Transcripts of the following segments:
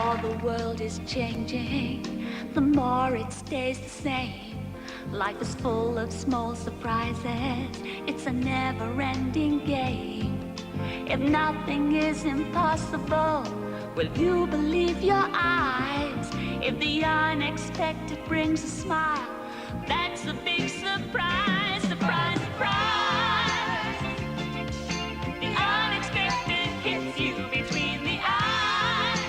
more the world is changing, the more it stays the same. Life is full of small surprises. It's a never-ending game. If nothing is impossible, will you believe your eyes? If the unexpected brings a smile, that's a big surprise, surprise, surprise. The unexpected hits you between the eyes.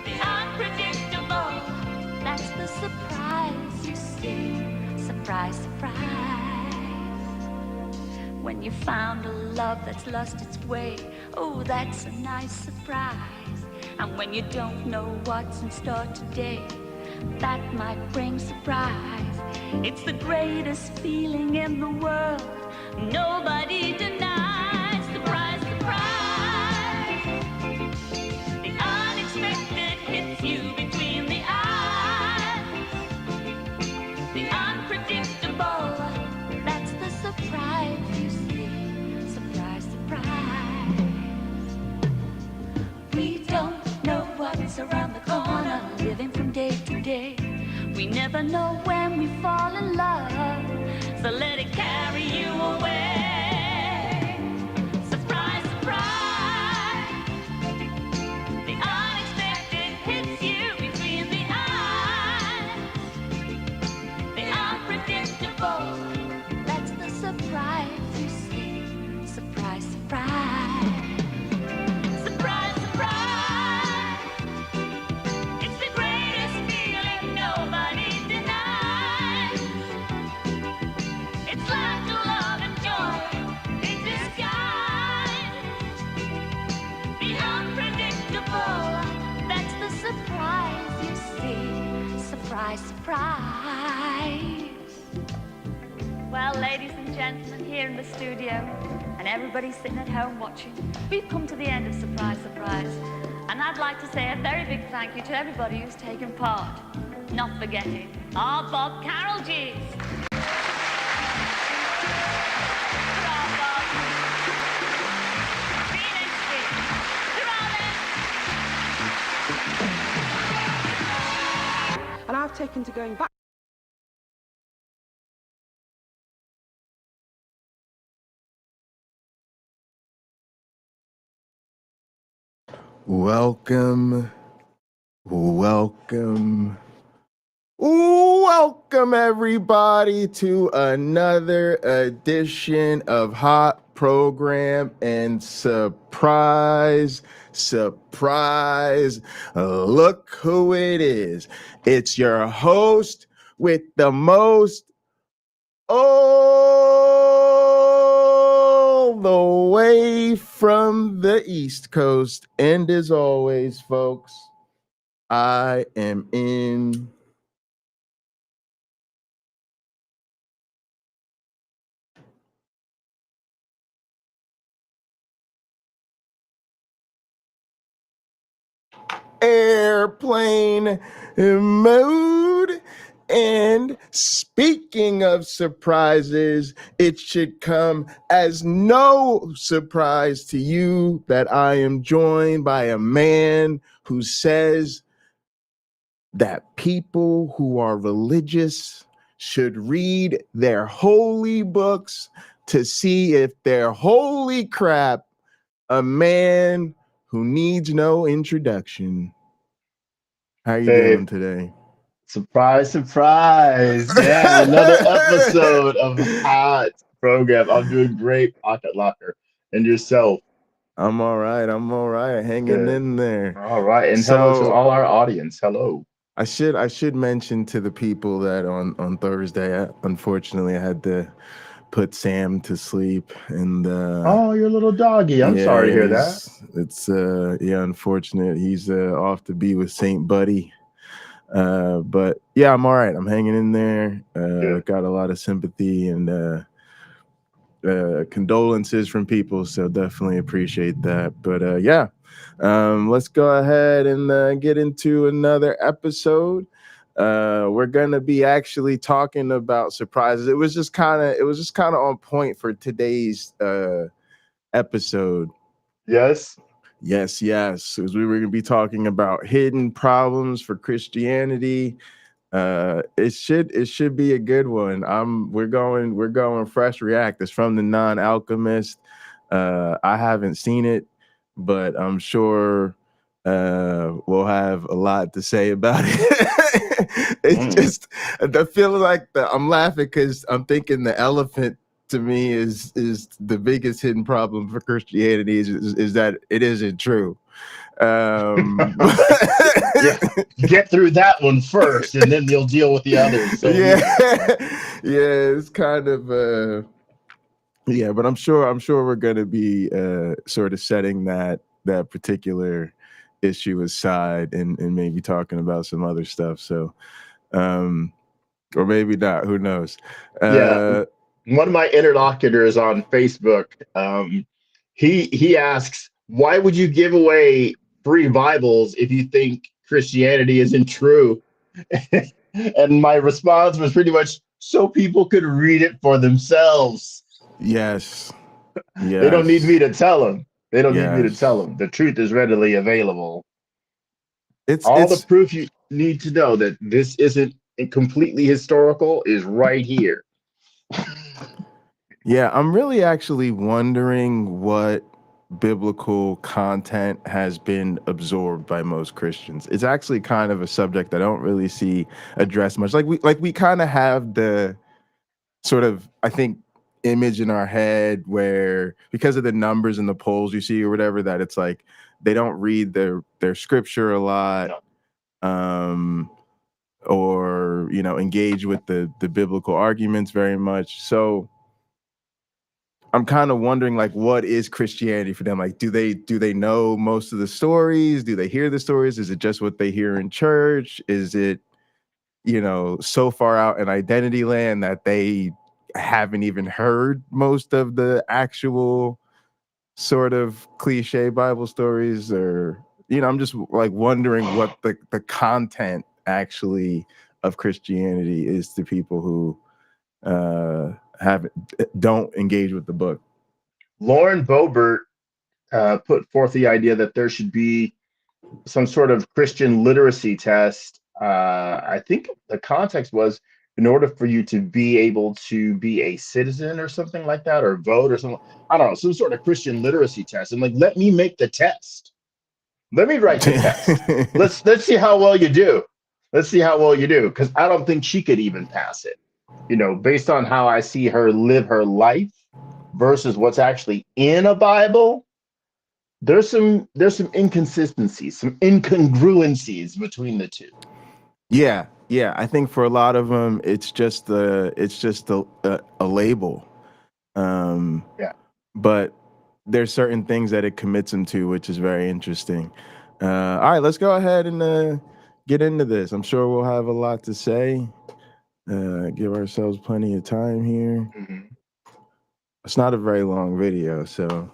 The unpredictable, that's the surprise you see. Surprise, surprise. When you found a love that's lost its way, oh, that's a nice surprise. And when you don't know what's in store today, that might bring surprise. It's the greatest feeling in the world, nobody denies. Surprise, surprise. The unexpected hits you between the eyes. The unpredictable, that's the surprise you see. Surprise, surprise. We don't know what's around the corner, living from day to day. We never know when we fall in love, so let it carry you away. Surprise, surprise. The unexpected hits you between the eyes. The unpredictable, that's the surprise you see. Surprise, surprise. Surprise, surprise. It's the greatest feeling nobody denies. It's laughter, love, and joy in disguise. The unpredictable, that's the surprise you see. Surprise, surprise. Well, ladies and gentlemen, here in the studio, and everybody sitting at home watching, we've come to the end of Surprise, Surprise. And I'd like to say a very big thank you to everybody who's taken part, not forgetting our Bob Carroll G's. Hurrah, Bob. Phoenix, hurrah then. And I've taken to going back. Welcome everybody to another edition of Hot Program and Surprise, look who it is. It's your host with the most, all the way from the East Coast. And as always, folks, I am in airplane mode. And speaking of surprises, it should come as no surprise to you that I am joined by a man who says that people who are religious should read their holy books to see if they're holy crap. A man who needs no introduction. How you doing today? Surprise, surprise. Yeah, another episode of Hot Program. I'm doing great, Pocket Locker. And yourself? I'm all right. Hanging in there. All right. And hello to all our audience. Hello. I should mention to the people that on Thursday, unfortunately, I had to put Sam to sleep. And oh, your little doggy. I'm sorry to hear that. It's unfortunate. He's off to be with Saint Buddy. But yeah, I'm all right. I'm hanging in there. Got a lot of sympathy and condolences from people, so definitely appreciate that. But let's go ahead and get into another episode. We're gonna be actually talking about surprises. It was just kind of on point for today's episode. Yes. Yes, yes. As we were going to be talking about hidden problems for Christianity. It should be a good one. We're going fresh react. It's from the Non-Alchemist. I haven't seen it, but I'm sure we'll have a lot to say about it. It's just I feel like I'm laughing because I'm thinking the elephant to me is the biggest hidden problem for Christianity is that it isn't true. Yeah, get through that one first, and then you'll deal with the others. So yeah, yeah, it's kind of yeah, but I'm sure we're gonna be sort of setting that particular issue aside and maybe talking about some other stuff. So or maybe not, who knows. yeah, one of my interlocutors on Facebook, he asks, why would you give away free Bibles if you think Christianity isn't true? And my response was pretty much so people could read it for themselves. Yes. They don't need me to tell them. They don't need me to Yes. tell them. The truth is readily available. It's All the proof you need to know that this isn't completely historical is right here. Yeah, I'm really actually wondering what biblical content has been absorbed by most Christians. It's actually kind of a subject I don't really see addressed much. Like we kind of have the sort of, I think, image in our head where because of the numbers and the polls you see or whatever, that it's like they don't read their scripture a lot. No. Or engage with the biblical arguments very much. So I'm kind of wondering, like, what is Christianity for them? Like, do they know most of the stories? Do they hear the stories? Is it just what they hear in church? Is it, so far out in identity land that they haven't even heard most of the actual sort of cliche Bible stories? Or, I'm just like wondering what the content actually of Christianity is to people who don't engage with the book. Lauren Boebert put forth the idea that there should be some sort of Christian literacy test. I think the context was in order for you to be able to be a citizen or something like that, or vote or something. I don't know, some sort of Christian literacy test. And like, let me make the test. Let me write the test. Let's see how well you do. Let's see how well you do, because I don't think she could even pass it. Based on how I see her live her life versus what's actually in a Bible, there's some inconsistencies, some incongruencies between the two. Yeah. I think for a lot of them, it's just a label. Yeah. But there's certain things that it commits them to, which is very interesting. All right, let's go ahead and get into this. I'm sure we'll have a lot to say. Give ourselves plenty of time here. Mm-hmm. It's not a very long video, so.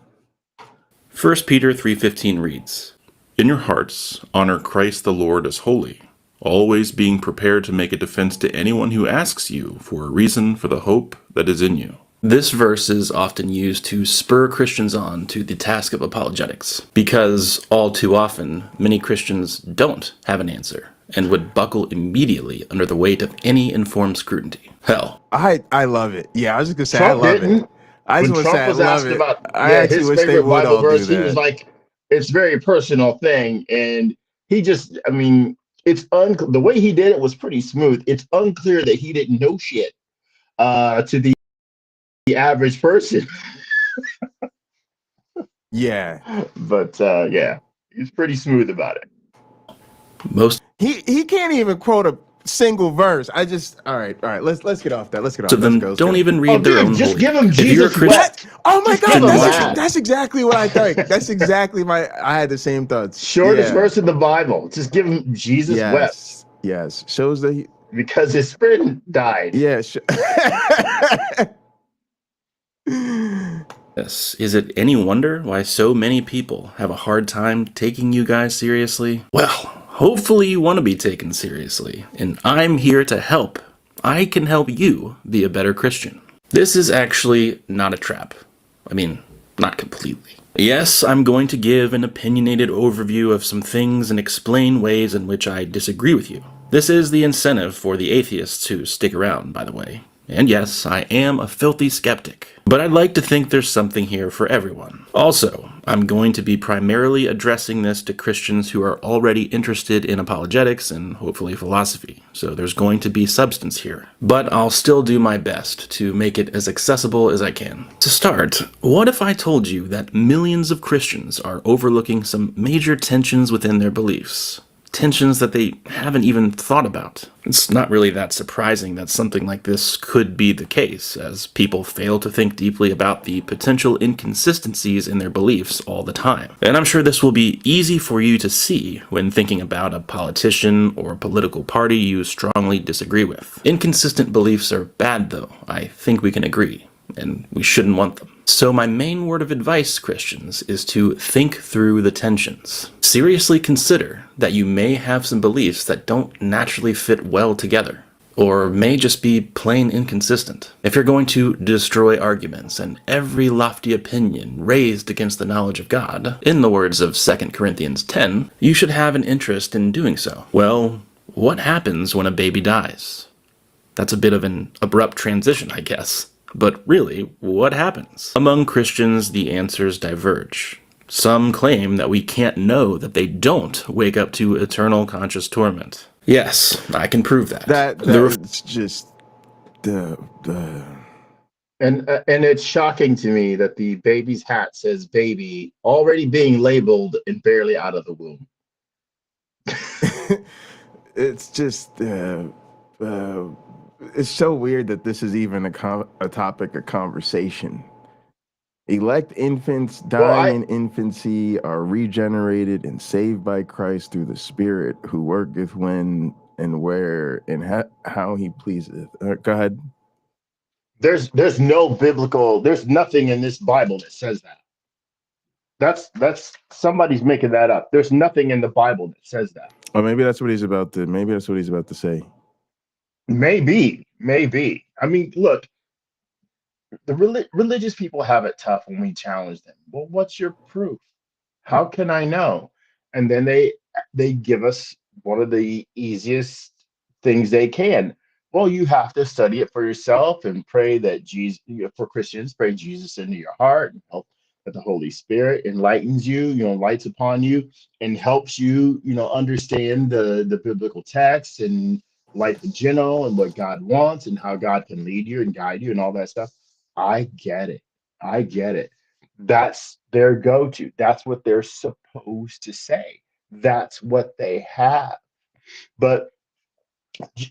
1 Peter 3:15 reads, "In your hearts, honor Christ the Lord as holy, always being prepared to make a defense to anyone who asks you for a reason for the hope that is in you." This verse is often used to spur Christians on to the task of apologetics, because all too often, many Christians don't have an answer and would buckle immediately under the weight of any informed scrutiny. Hell, I love it. Yeah, I was just gonna say Trump I love didn't. it. I just When want to Trump say I was love asked it. about I actually his wish they favorite would Bible all do verse, he that. was like, it's a very personal thing. And he just, I mean, the way he did it was pretty smooth. It's unclear that he didn't know shit to the average person. Yeah. But yeah, he's pretty smooth about it. most He can't even quote a single verse. All right. Let's get off that. Let's get off. of them don't even read their own just holy give book. him If you're a Jesus Christian, wept. Oh my Just God, give him that's- that. that's exactly what I think. That's exactly I had the same thoughts. Shortest Yeah. verse in the Bible. Just give him Jesus wept Yes. Shows that because his friend died. yeah. Yes. Is it any wonder why so many people have a hard time taking you guys seriously? Well, hopefully you want to be taken seriously, and I'm here to help. I can help you be a better Christian. This is actually not a trap. I mean, not completely. Yes, I'm going to give an opinionated overview of some things and explain ways in which I disagree with you. This is the incentive for the atheists who stick around, by the way. And yes, I am a filthy skeptic. But I'd like to think there's something here for everyone. Also, I'm going to be primarily addressing this to Christians who are already interested in apologetics and hopefully philosophy, so there's going to be substance here. But I'll still do my best to make it as accessible as I can. To start, what if I told you that millions of Christians are overlooking some major tensions within their beliefs? Tensions that they haven't even thought about. It's not really that surprising that something like this could be the case, as people fail to think deeply about the potential inconsistencies in their beliefs all the time. And I'm sure this will be easy for you to see when thinking about a politician or political party you strongly disagree with. Inconsistent beliefs are bad, though. I think we can agree, and we shouldn't want them. So my main word of advice, Christians, is to think through the tensions. Seriously consider that you may have some beliefs that don't naturally fit well together, or may just be plain inconsistent. If you're going to destroy arguments and every lofty opinion raised against the knowledge of God, in the words of 2 Corinthians 10, you should have an interest in doing so. Well, what happens when a baby dies? That's a bit of an abrupt transition, I guess. But really, what happens? Among Christians, the answers diverge. Some claim that we can't know that they don't wake up to eternal conscious torment. Yes, I can prove that. That's just the And it's shocking to me that the baby's hat says baby already being labeled and barely out of the womb. it's just it's so weird that this is even a topic of conversation. Elect infants dying in infancy are regenerated and saved by Christ through the Spirit, who worketh when and where and how he pleaseth. Go ahead. There's no biblical, there's nothing in this Bible that says that. That's somebody's making that up. There's nothing in the Bible that says that. Or maybe that's what he's about to say. Maybe. I mean, look, the religious people have it tough when we challenge them. Well, what's your proof? How can I know? And then they give us one of the easiest things they can. Well, you have to study it for yourself and pray that Jesus, for Christians, pray Jesus into your heart and hope that the Holy Spirit enlightens you, lights upon you and helps you, understand the biblical text and life in general and what God wants and how God can lead you and guide you and all that stuff. I get it. That's their go-to. That's what they're supposed to say. That's what they have. But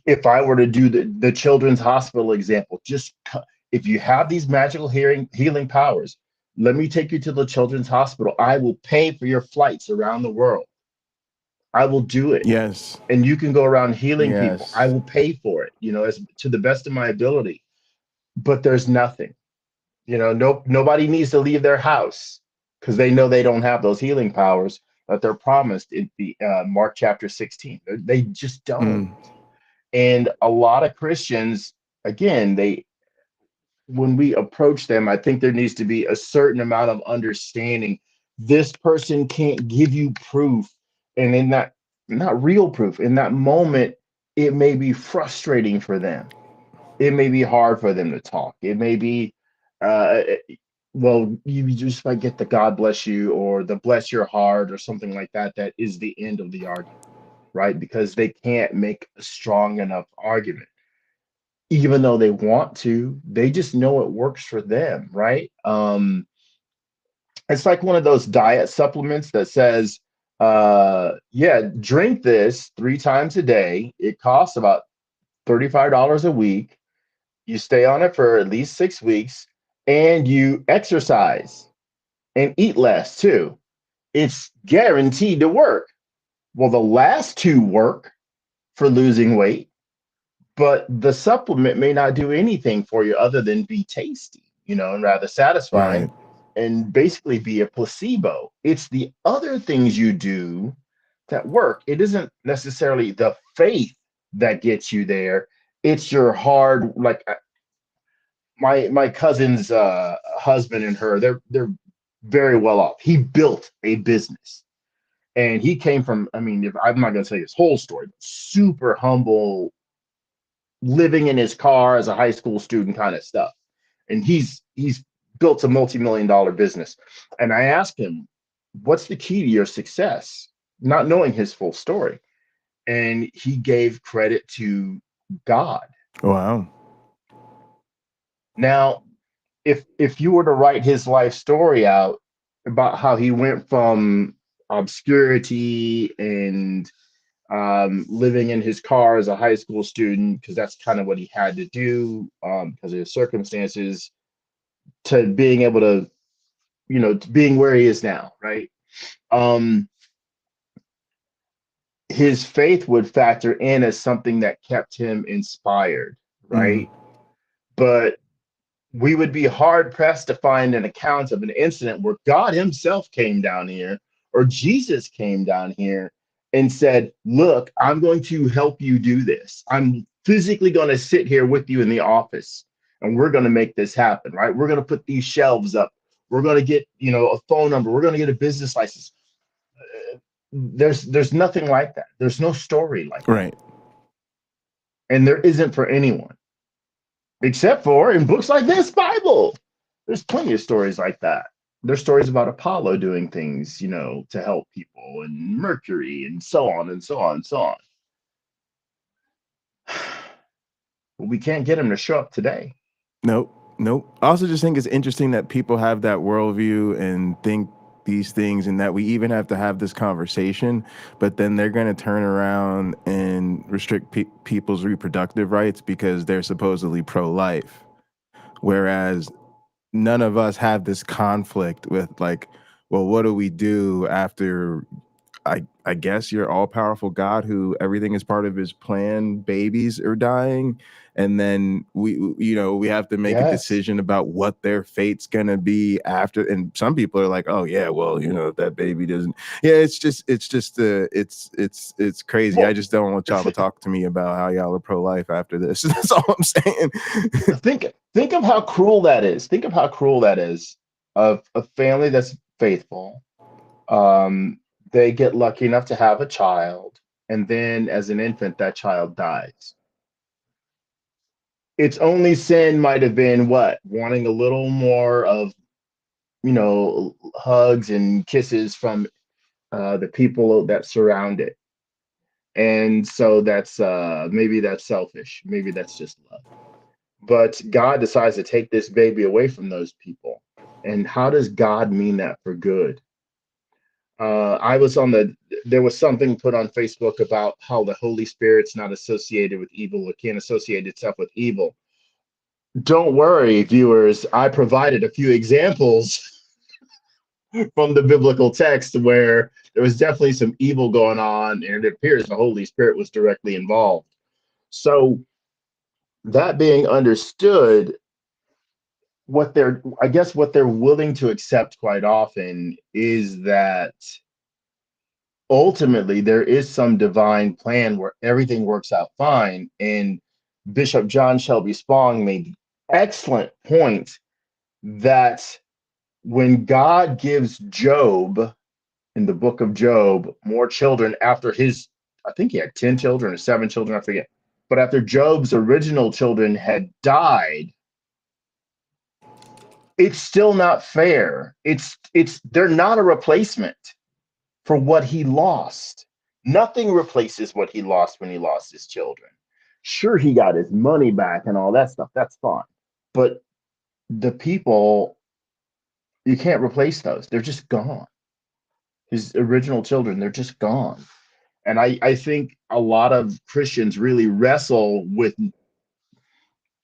if I were to do the children's hospital example, if you have these magical healing powers, let me take you to the children's hospital. I will pay for your flights around the world. I will do it. Yes. And you can go around healing people. I will pay for it, as to the best of my ability. But there's nothing. Nobody needs to leave their house because they know they don't have those healing powers that they're promised in the Mark chapter 16. They just don't. And a lot of Christians, again, when we approach them, I think there needs to be a certain amount of understanding. This person can't give you proof. And in that, not real proof, in that moment, it may be frustrating for them. It may be hard for them to talk. It may be, well, you just might get the God bless you or the bless your heart or something like that. That is the end of the argument, right? Because they can't make a strong enough argument. Even though they want to, they just know it works for them, right? It's like one of those diet supplements that says, drink this 3 times a day. It costs about $35 a week. You stay on it for at least 6 weeks and you exercise and eat less too. It's guaranteed to work. Well, the last 2 work for losing weight, but the supplement may not do anything for you other than be tasty, and rather satisfying and basically be a placebo. It's the other things you do that work. It isn't necessarily the faith that gets you there. It's your hard, like my cousin's husband and her, they're very well off. He built a business. And he came from, I mean, if I'm not going to tell you his whole story, but super humble, living in his car as a high school student kind of stuff. And he's built a multi-million-dollar business. And I asked him, what's the key to your success? Not knowing his full story. And he gave credit to God. Wow. Now, if you were to write his life story out about how he went from obscurity and living in his car as a high school student, because that's kind of what he had to do because of his circumstances, to being able to, to being where he is now, right? His faith would factor in as something that kept him inspired, right? But we would be hard pressed to find an account of an incident where God himself came down here or Jesus came down here and said, look, I'm going to help you do this. I'm physically going to sit here with you in the office and we're going to make this happen, right? We're going to put these shelves up. We're going to get, a phone number. We're going to get a business license. There's nothing like that. There's no story like that. Right. And there isn't for anyone. Except for in books like this Bible. There's plenty of stories like that. There's stories about Apollo doing things, to help people, and Mercury, and so on and so on and so on. But we can't get him to show up today. Nope. I also just think it's interesting that people have that worldview and think these things, and that we even have to have this conversation, but then they're going to turn around and restrict people's reproductive rights because they're supposedly pro-life. Whereas none of us have this conflict with, like, well, what do we do after I guess your all-powerful God, who everything is part of his plan, babies are dying, and then we have to make a decision about what their fate's gonna be after. And some people are like, oh yeah, well, that baby doesn't. Yeah, it's crazy. Well, I just don't want y'all to talk to me about how y'all are pro-life after this. That's all I'm saying. Think of how cruel that is. Think of how cruel that is of a family that's faithful. They get lucky enough to have a child, and then as an infant, that child dies. Its only sin might have been what? Wanting a little more of, hugs and kisses from the people that surround it. And so that's maybe that's selfish. Maybe that's just love. But God decides to take this baby away from those people. And how does God mean that for good? There was something put on Facebook about how the Holy Spirit's not associated with evil, or can't associate itself with evil. Don't worry, viewers. I provided a few examples from the biblical text where there was definitely some evil going on, and it appears the Holy Spirit was directly involved. So that being understood, what they're willing to accept quite often is that ultimately there is some divine plan where everything works out fine. And Bishop John Shelby Spong made the excellent point that when God gives Job in the book of Job more children after I think he had 10 children or 7 children, I forget. But after Job's original children had died, it's still not fair. They're not a replacement for what he lost. Nothing replaces what he lost when he lost his children. Sure, he got his money back and all that stuff. That's fine. But the people, you can't replace those. They're just gone. His original children, they're just gone. And I think a lot of Christians really wrestle with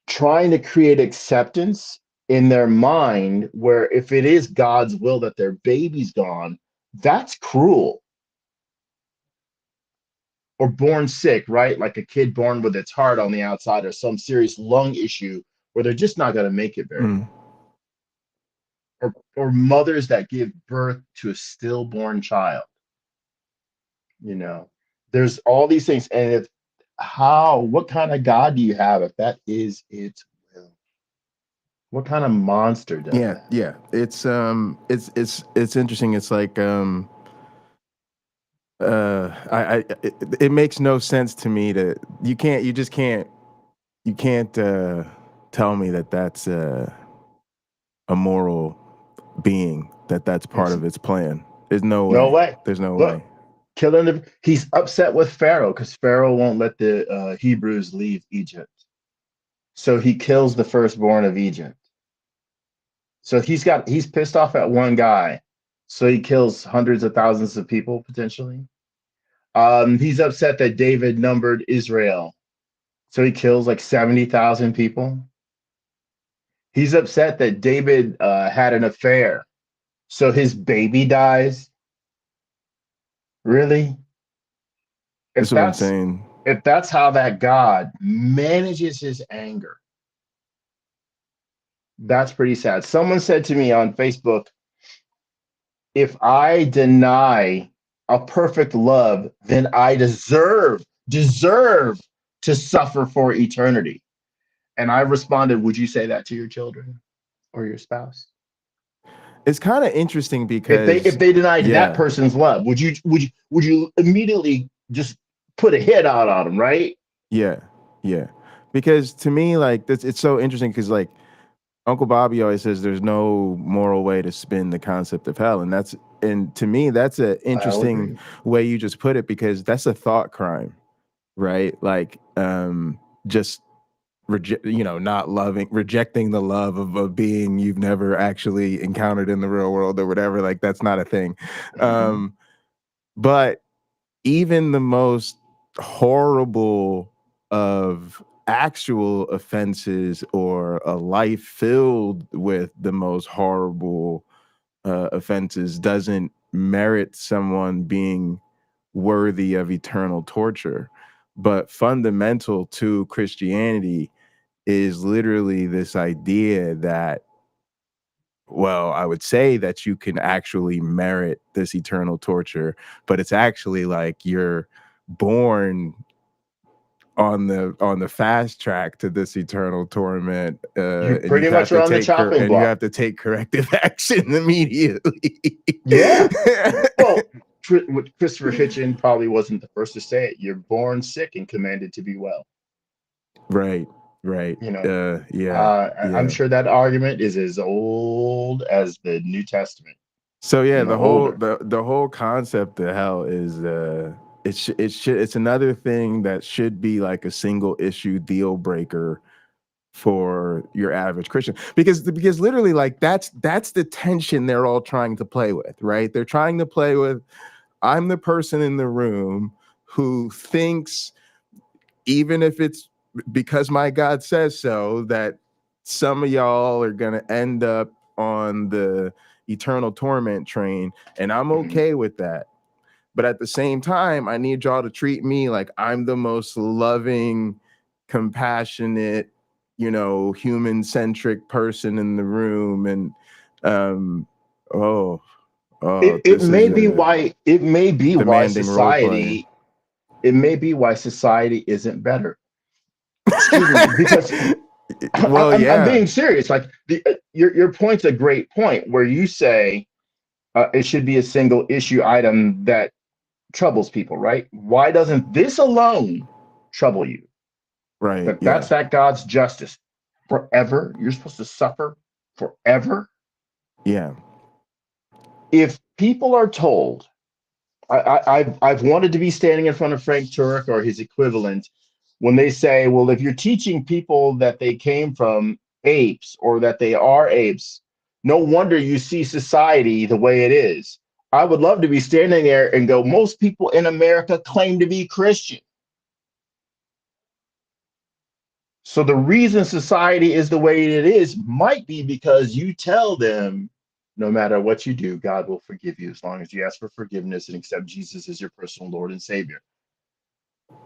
trying to create acceptance in their mind, where if it is God's will that their baby's gone, that's cruel. Or born sick, right? Like a kid born with its heart on the outside, or some serious lung issue where they're just not going to make it very long. Or mothers that give birth to a stillborn child. There's all these things. And what kind of God do you have if that is its will? What kind of monster does that? Yeah. It's interesting. It's like it makes no sense to me to you can't tell me that that's a moral being, that's part It's of its plan. There's no no way. way. There's no Look, way. killing the. He's upset with Pharaoh because Pharaoh won't let the Hebrews leave Egypt. So he kills the firstborn of Egypt. So he's pissed off at one guy. So he kills hundreds of thousands of people potentially. He's upset that David numbered Israel. So he kills like 70,000 people. He's upset that David had an affair. So his baby dies. Really? This If is what I'm that's saying. if that's how that God manages his anger, that's pretty sad. Someone said to me on Facebook, if I deny a perfect love, then I deserve to suffer for eternity. And I responded, would you say that to your children or your spouse? It's kind of interesting If because they denied that yeah, person's love, would you immediately just put a hit out on them, right? yeah, yeah. Because to me, like it's so interesting because like Uncle Bobby always says there's no moral way to spin the concept of hell. And to me, that's an I'll interesting agree. way you just put it, because that's a thought crime, right? Like just not rejecting the love of a being you've never actually encountered in the real world or whatever. Like that's not a thing. Mm-hmm. But even the most horrible of actual offenses, or a life filled with the most horrible offenses, doesn't merit someone being worthy of eternal torture. But fundamental to Christianity is literally this idea that, well, I would say that you can actually merit this eternal torture, but it's actually like you're born on the fast track to this eternal torment, You and pretty much are on the chopping you block. have to take corrective action immediately. Yeah. Well, Christopher Hitchin probably wasn't the first to say it. You're born sick and commanded to be well. Right. You know, Yeah. I'm Yeah. sure that argument is as old as the New Testament. So yeah, You know, older. the whole concept of hell is it's another thing that should be like a single issue deal breaker for your average Christian, because literally, like, that's the tension they're all trying to play with, right? They're trying to play with, I'm the person in the room who thinks, even if it's because my God says so, that some of y'all are gonna end up on the eternal torment train, and I'm Mhm. okay with that. But at the same time, I need y'all to treat me like I'm the most loving, compassionate, human-centric person in the room. And um, oh, It this may is be a why demanding role play. it may be why society isn't better. Excuse me, because Well, I'm yeah, being serious. Like your point's a great point where you say it should be a single issue item that troubles people, right? Why doesn't this alone trouble you? right, That's yeah, that God's justice forever. You're supposed to suffer forever. yeah, If people are told, I've wanted to be standing in front of Frank Turek or his equivalent when they say, well, if you're teaching people that they came from apes or that they are apes, no wonder you see society the way it is. I would love to be standing there and go, most people in America claim to be Christian. So the reason society is the way it is might be because you tell them no matter what you do, God will forgive you as long as you ask for forgiveness and accept Jesus as your personal Lord and Savior.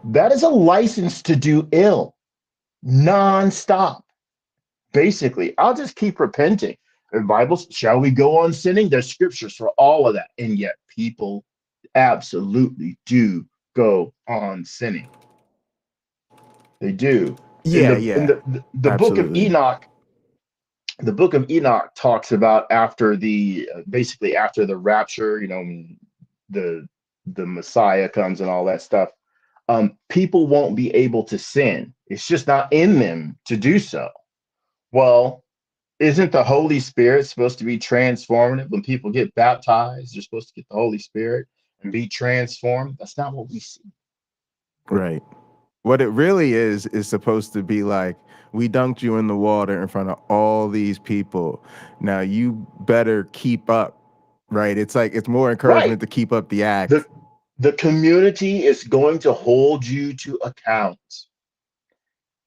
That is a license to do ill nonstop. Basically, I'll just keep repenting. The Bible, shall we go on sinning? There's scriptures for all of that. And yet people absolutely do go on sinning. They do. In yeah, the yeah, the book of absolutely. Enoch, the book of Enoch talks about after the basically after the rapture, the the Messiah comes and all that stuff. People won't be able to sin. It's just not in them to do so. Well, isn't the Holy Spirit supposed to be transformative? When people get baptized, they're supposed to get the Holy Spirit and be transformed. That's not what we see. Right. What it really is supposed to be like, we dunked you in the water in front of all these people. Now you better keep up, right? It's like, it's more Right. encouragement to keep up the The act. the community is going to hold you to account.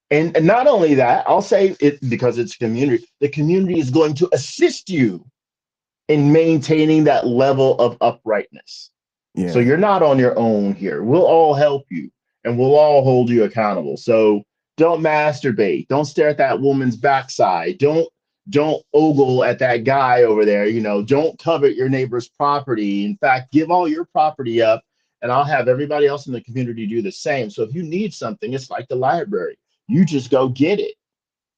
And not only that, I'll say it because it's community. The community is going to assist you in maintaining that level of uprightness. So Yeah. you're not on your own here. We'll all help you and we'll all hold you accountable. So don't masturbate. Don't stare at that woman's backside. Don't ogle at that guy over there. Don't covet your neighbor's property. In fact, give all your property up and I'll have everybody else in the community do the same. So if you need something, it's like the library. You just go get it.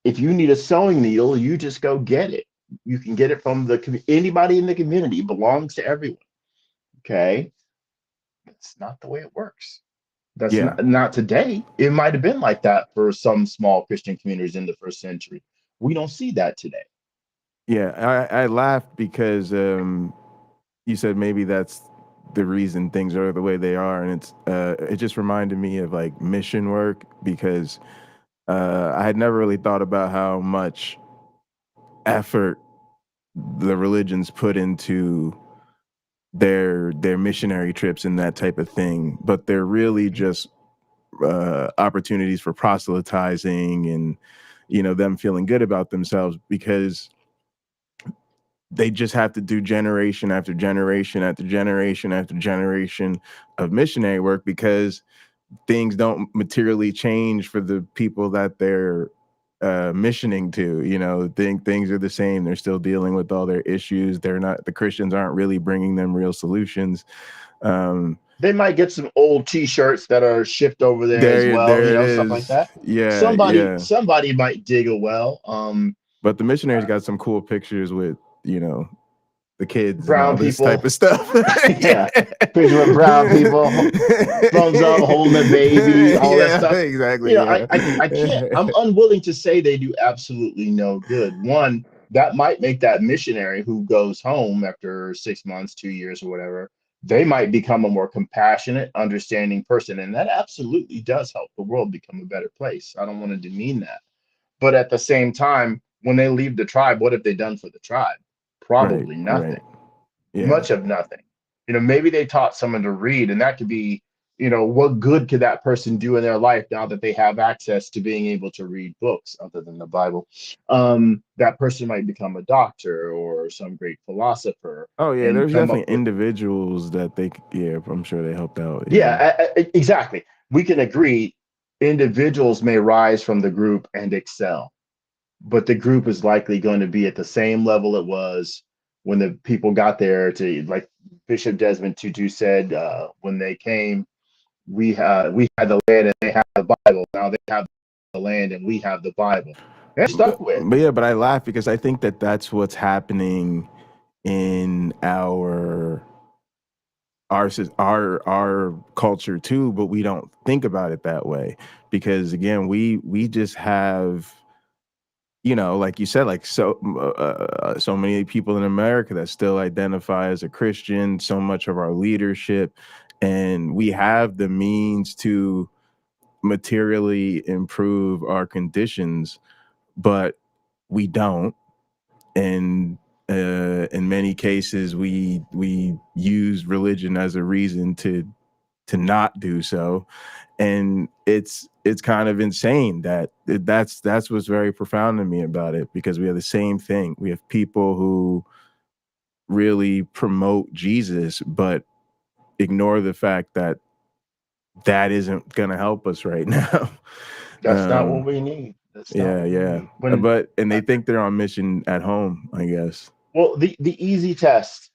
If you need a sewing needle, you just go get it. You can get it from anybody in the community. It belongs to everyone. Okay, that's not the way it works. That's Yeah. not today. It might have been like that for some small Christian communities in the first century. We don't see that today. Yeah. I laughed because you said maybe that's the reason things are the way they are. And it just reminded me of like mission work, because I had never really thought about how much effort the religions put into their missionary trips and that type of thing, but they're really just opportunities for proselytizing and them feeling good about themselves, because they just have to do generation after generation after generation after generation of missionary work, because things don't materially change for the people that they're missioning to. Things are the same. They're still dealing with all their issues. The Christians aren't really bringing them real solutions. They might get some old T-shirts that are shipped over there as well, There it stuff like is. that. Yeah, Somebody yeah. somebody might dig a well. But the missionaries got some cool pictures with, the kids and all Brown this type people, of stuff. yeah, picture of brown people, thumbs up, holding a baby, all that Yeah, stuff. exactly. Yeah. I can't. I'm unwilling to say they do absolutely no good. One, that might make that missionary who goes home after 6 months, 2 years, or whatever. They might become a more compassionate, understanding person, and that absolutely does help the world become a better place. I don't want to demean that, but at the same time, when they leave the tribe, what have they done for the tribe? Right, Probably right. nothing, Yeah. much of nothing. Maybe they taught someone to read, and that could be, what good could that person do in their life now that they have access to being able to read books other than the Bible? That person might become a doctor or some great philosopher Oh yeah, and there's come up definitely with, individuals that yeah, I'm sure they helped out. Yeah. yeah, exactly. We can agree individuals may rise from the group and excel, but the group is likely going to be at the same level it was when the people got there. To like Bishop Desmond Tutu said, when they came, we had the land and they had the Bible. Now they have the land and we have the Bible. They're stuck with. But yeah, but I laugh because I think that that's what's happening in our culture too, but we don't think about it that way, because again, we just have, like you said, like so many people in America that still identify as a Christian, so much of our leadership, and we have the means to materially improve our conditions, but we don't. And in many cases, we use religion as a reason to not do so, and it's kind of insane that's what's very profound to me about it, because we have the same thing. We have people who really promote Jesus, but ignore the fact that that isn't going to help us right now. That's not what um, we need. That's not yeah, what we yeah. need. When And they think they're on mission at home, I guess. well, the easy test,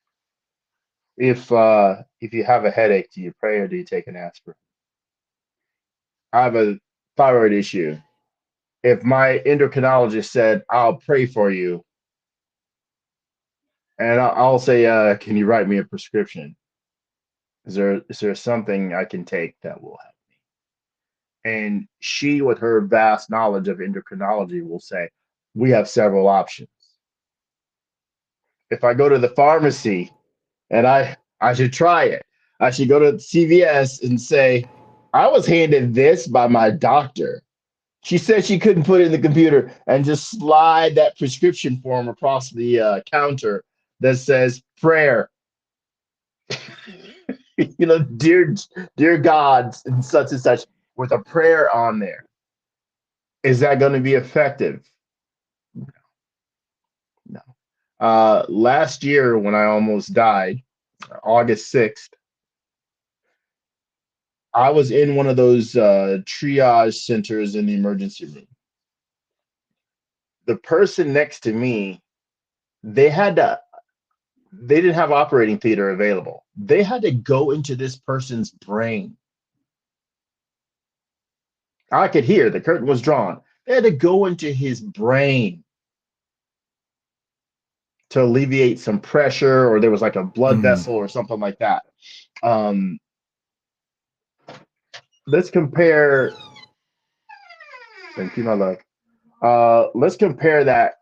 if you have a headache, do you pray or do you take an aspirin? I have a thyroid issue. If my endocrinologist said, I'll pray for you, And I'll say, can you write me a prescription? Is there something I can take that will help me? And she, with her vast knowledge of endocrinology, will say, we have several options. If I go to the pharmacy and I should try it, I should go to CVS and say, I was handed this by my doctor. She said she couldn't put it in the computer and just slide that prescription form across the counter that says prayer. Dear God, and such, with a prayer on there. Is that going to be effective? No. Last year, when I almost died, August 6th, I was in one of those triage centers in the emergency room. The person next to me, they didn't have operating theater available. They had to go into this person's brain. I could hear the curtain was drawn. They had to go into his brain to alleviate some pressure, or there was like a blood vessel or something like that. Let's compare. Thank you, my love. Let's compare that,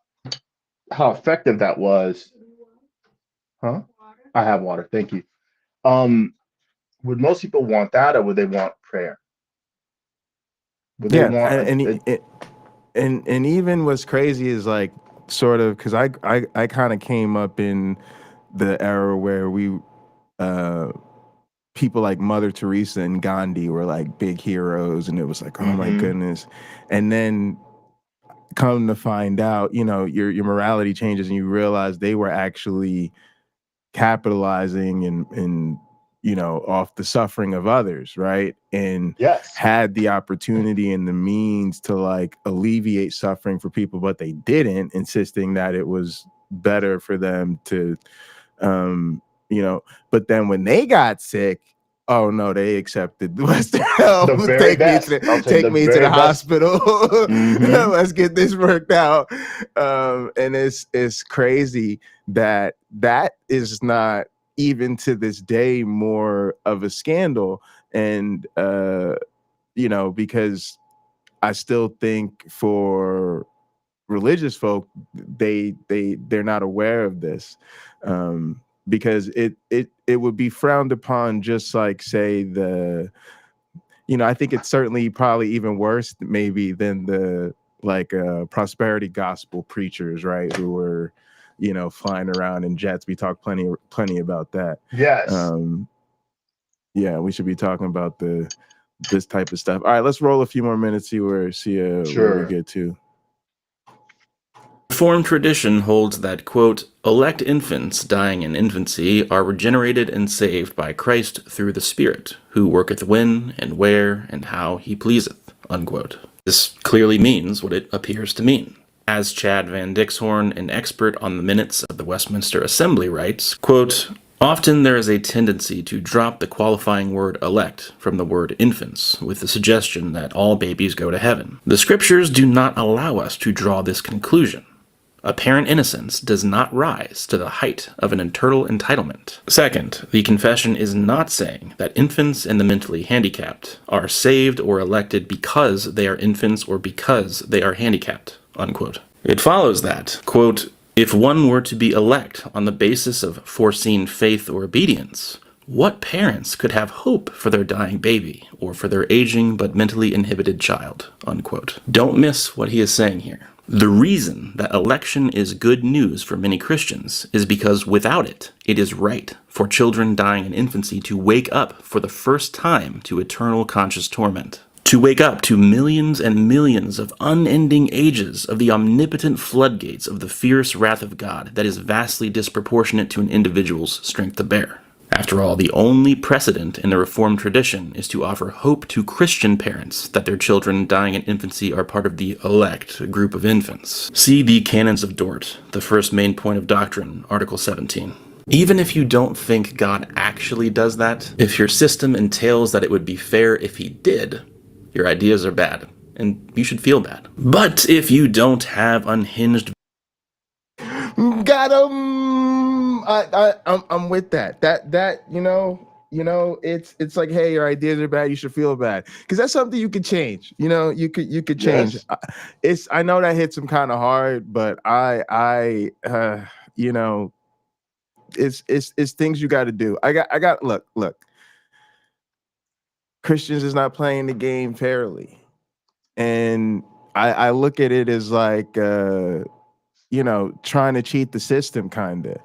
how effective that was. Huh? I have water. Thank you. Would most people want that, or would they want prayer? Would they want and even what's crazy is like sort of, because I kind of came up in the era where we people like Mother Teresa and Gandhi were like big heroes, and it was like, oh my goodness. And then come to find out, your morality changes and you realize they were actually capitalizing and off the suffering of others, right? And had the opportunity and the means to like alleviate suffering for people, but they didn't, insisting that it was better for them to but then when they got sick, oh no, they accepted Western help. Take me to the hospital. Let's get this worked out. And it's crazy that is not even to this day more of a scandal. And because I still think for religious folk, they're not aware of this. Because it would be frowned upon, just like, say, I think it's certainly probably even worse maybe than the prosperity gospel preachers, right, who were flying around in jets. We talked plenty about that. Yes. Yeah, we should be talking about this type of stuff. All right, let's roll a few more minutes, where we get to. Reformed tradition holds that, quote, elect infants dying in infancy are regenerated and saved by Christ through the Spirit, who worketh when and where and how he pleaseth, unquote. This clearly means what it appears to mean. As Chad Van Dixhorn, an expert on the minutes of the Westminster Assembly, writes, quote, often there is a tendency to drop the qualifying word elect from the word infants, with the suggestion that all babies go to heaven. The scriptures do not allow us to draw this conclusion. Apparent innocence does not rise to the height of an eternal entitlement. Second, the confession is not saying that infants and the mentally handicapped are saved or elected because they are infants or because they are handicapped, unquote. It follows that, quote, if one were to be elect on the basis of foreseen faith or obedience, what parents could have hope for their dying baby or for their aging but mentally inhibited child, unquote. Don't miss what he is saying here. The reason that election is good news for many Christians is because without it, it is right for children dying in infancy to wake up for the first time to eternal conscious torment. To wake up to millions and millions of unending ages of the omnipotent floodgates of the fierce wrath of God that is vastly disproportionate to an individual's strength to bear. After all, the only precedent in the Reformed tradition is to offer hope to Christian parents that their children dying in infancy are part of the elect group of infants. See the Canons of Dort, the first main point of doctrine, Article 17. Even if you don't think God actually does that, if your system entails that it would be fair if he did, your ideas are bad, and you should feel bad. But if you don't have unhinged... Got him! I'm with that. That it's like, hey, your ideas are bad. You should feel bad because that's something you could change. You could change. Yes. I know that hits him kind of hard, but it's things you got to do. I got look. Christians is not playing the game fairly, and I look at it as like trying to cheat the system, kind of.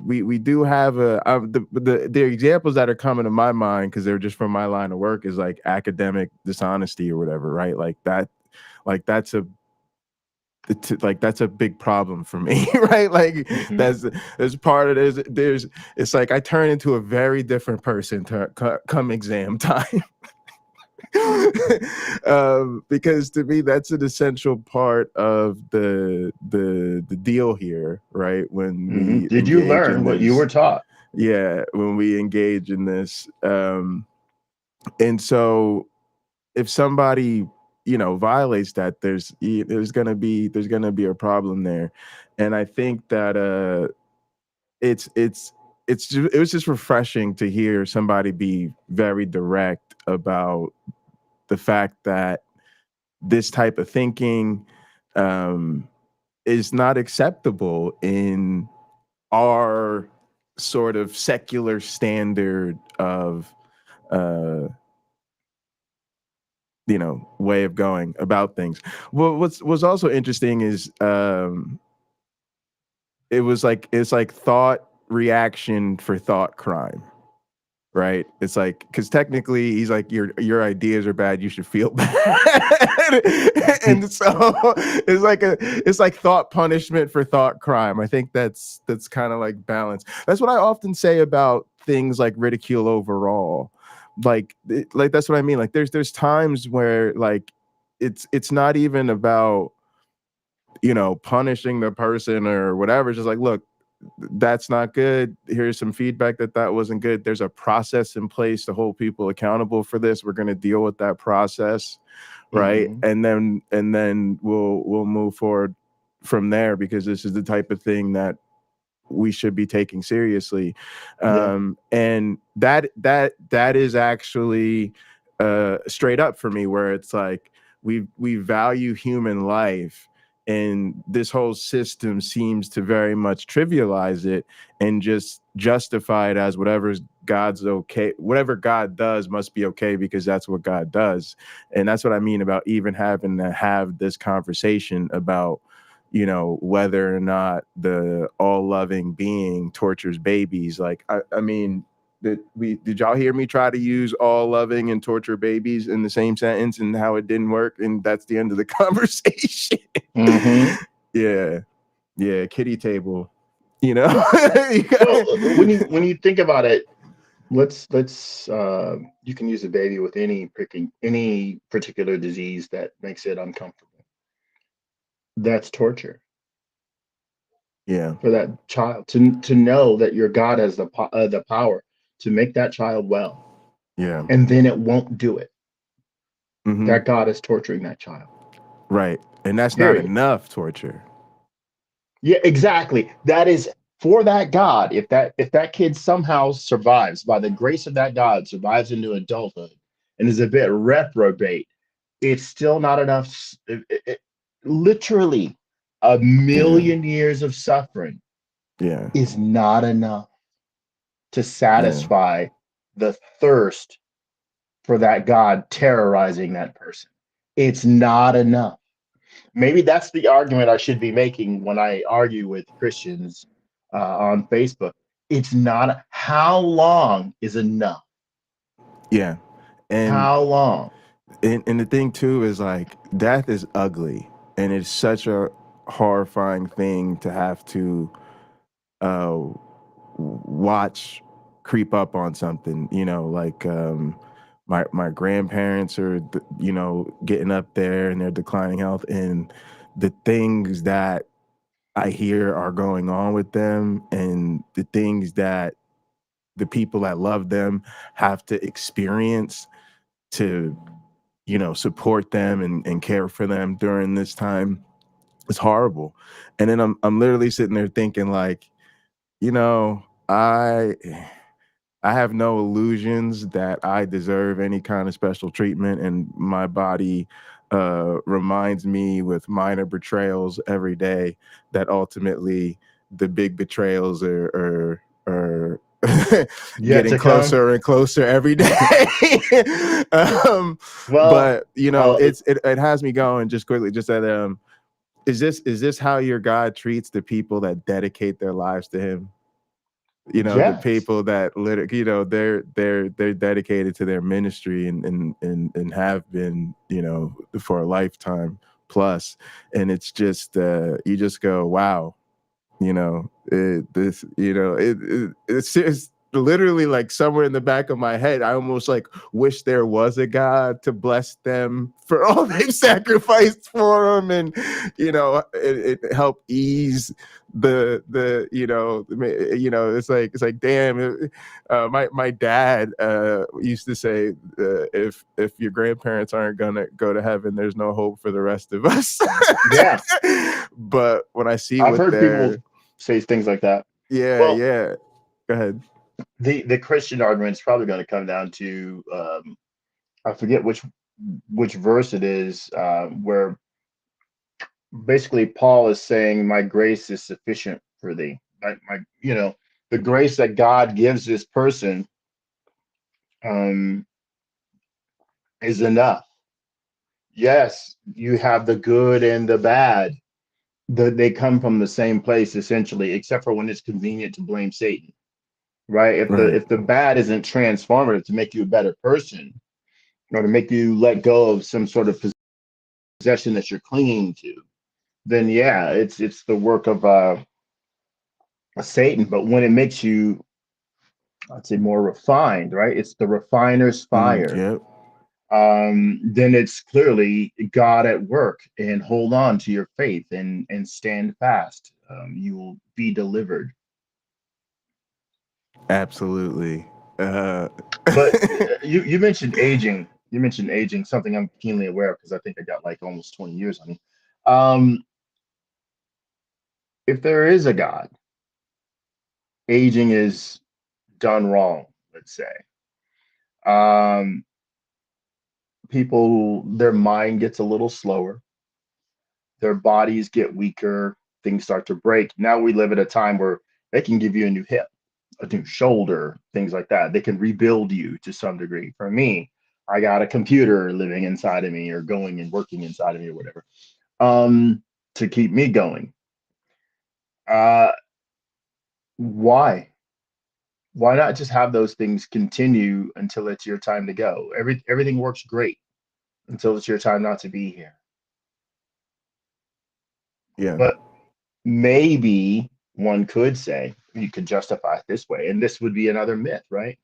We do have the examples that are coming to my mind because they're just from my line of work is like academic dishonesty or whatever, right? That's a big problem for me, right? Like there's part of there's it's like I turn into a very different person come exam time. Because to me that's an essential part of the deal here, right? When we Did you engage in learn what you this, were taught? yeah, when we engage in this, and so if somebody violates that, there's gonna be a problem there, and I think that it was just refreshing to hear somebody be very direct about the fact that this type of thinking is not acceptable in our sort of secular standard of way of going about things. Well, what's also interesting is it's like thought reaction for thought crime, right? It's like, because technically he's like, your ideas are bad, you should feel bad. And so it's like thought punishment for thought crime. I think that's kind of like balance. That's what I often say about things like ridicule overall. Like that's what I mean. Like there's times where like it's not even about punishing the person or whatever. It's just like, look, that's not good. Here's some feedback that wasn't good. There's a process in place to hold people accountable for this. We're going to deal with that process, right? And then we'll move forward from there, because this is the type of thing that we should be taking seriously. And that is actually straight up for me, where it's like we value human life, and this whole system seems to very much trivialize it and just justify it as whatever God does must be okay because that's what God does. And that's what I mean about even having to have this conversation about whether or not the all-loving being tortures babies. Like I mean, did y'all hear me try to use all loving and torture babies in the same sentence and how it didn't work? And that's the end of the conversation. Yeah, kitty table. Well, when you think about it, let's you can use a baby with any particular disease that makes it uncomfortable. That's torture. Yeah, for that child to know that your God has the power to make that child well. Yeah, and then it won't do it. That God is torturing that child. Right, and that's Period. not enough torture. Yeah, exactly. That is for that God. If that kid somehow survives, by the grace of that God, survives into adulthood and is a bit reprobate, it's still not enough. Literally, a million years of suffering is not enough to satisfy the thirst for that God terrorizing that person. It's not enough. Maybe that's the argument I should be making when I argue with Christians on Facebook. It's not. How long is enough? Yeah, and how long? And the thing too is like death is ugly, and it's such a horrifying thing to have to watch creep up on something. Like my grandparents are getting up there and they're declining health, and the things that I hear are going on with them, and the things that the people that love them have to experience to support them and care for them during this time. It's horrible. And then I'm literally sitting there thinking like, you know, I have no illusions that I deserve any kind of special treatment, and my body reminds me with minor betrayals every day that ultimately the big betrayals are Yet getting to come. closer and closer every day. Well, But you know, well, it has me going just quickly. Just that is this how your God treats the people that dedicate their lives to Him? You know, the yes. people that literally, you know, they're dedicated to their ministry and have been, you know, for a lifetime plus. And it's just you just go, wow, you know, it's literally like somewhere in the back of my head, I almost like wish there was a God to bless them for all they've sacrificed for them, and you know, it help ease it's like damn. My dad used to say, if your grandparents aren't gonna go to heaven, there's no hope for the rest of us. Yeah. But when I see I've what heard people they're say things like that. yeah, Well, yeah. Go ahead. the Christian argument is probably going to come down to I forget which verse it is, where basically Paul is saying, "My grace is sufficient for thee." The grace that God gives this person um, is enough. Yes, you have the good and the bad. They come from the same place essentially, except for when it's convenient to blame Satan, right? Right. If the bad isn't transformative to make you a better person, or to make you let go of some sort of possession that you're clinging to, then yeah, it's the work of Satan. But when it makes you, I'd say, more refined, right? It's the refiner's fire. Yep. Then it's clearly God at work, and hold on to your faith and stand fast. You will be delivered. Absolutely. Uh But you mentioned aging. You mentioned aging, something I'm keenly aware of because I think I got like almost 20 years on me. If there is a God, aging is done wrong, let's say. Um, People, their mind gets a little slower, their bodies get weaker, things start to break. Now we live at a time where they can give you a new hip, a new shoulder, things like that. They can rebuild you to some degree. For me, I got a computer living inside of me or going and working inside of me or whatever, to keep me going. Uh, why? Why not just have those things continue until it's your time to go? Everything works great until it's your time not to be here. yeah. But maybe one could say, you could justify it this way, and this would be another myth, right?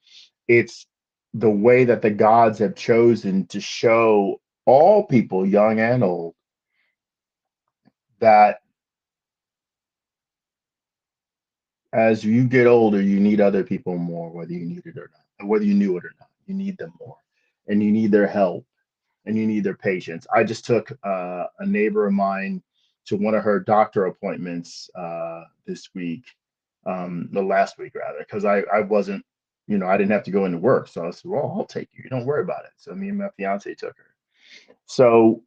It's the way that the gods have chosen to show all people, young and old, that as you get older, you need other people more, whether you need it or not, whether you knew it or not. You need them more, and you need their help, and you need their patience. I just took a neighbor of mine to one of her doctor appointments this week, the last week rather, because I wasn't, I didn't have to go into work. So I said, well, I'll take you. Don't worry about it. So me and my fiance took her. So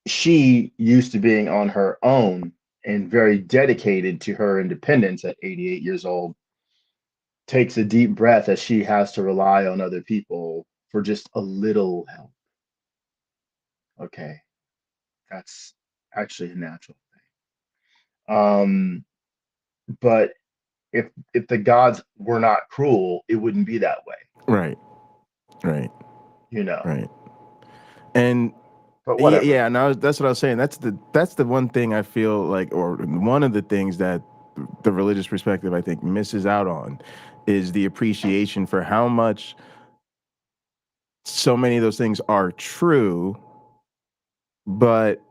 she, used to being on her own and very dedicated to her independence at 88 years old, takes a deep breath as she has to rely on other people for just a little help. Okay, that's actually a natural thing. But if the gods were not cruel, it wouldn't be that way, Right. Right. you know. Right. And But yeah, whatever. yeah, and that's what I was saying. That's the one thing I feel like, or one of the things that the religious perspective I think misses out on is the appreciation for how much so many of those things are true, but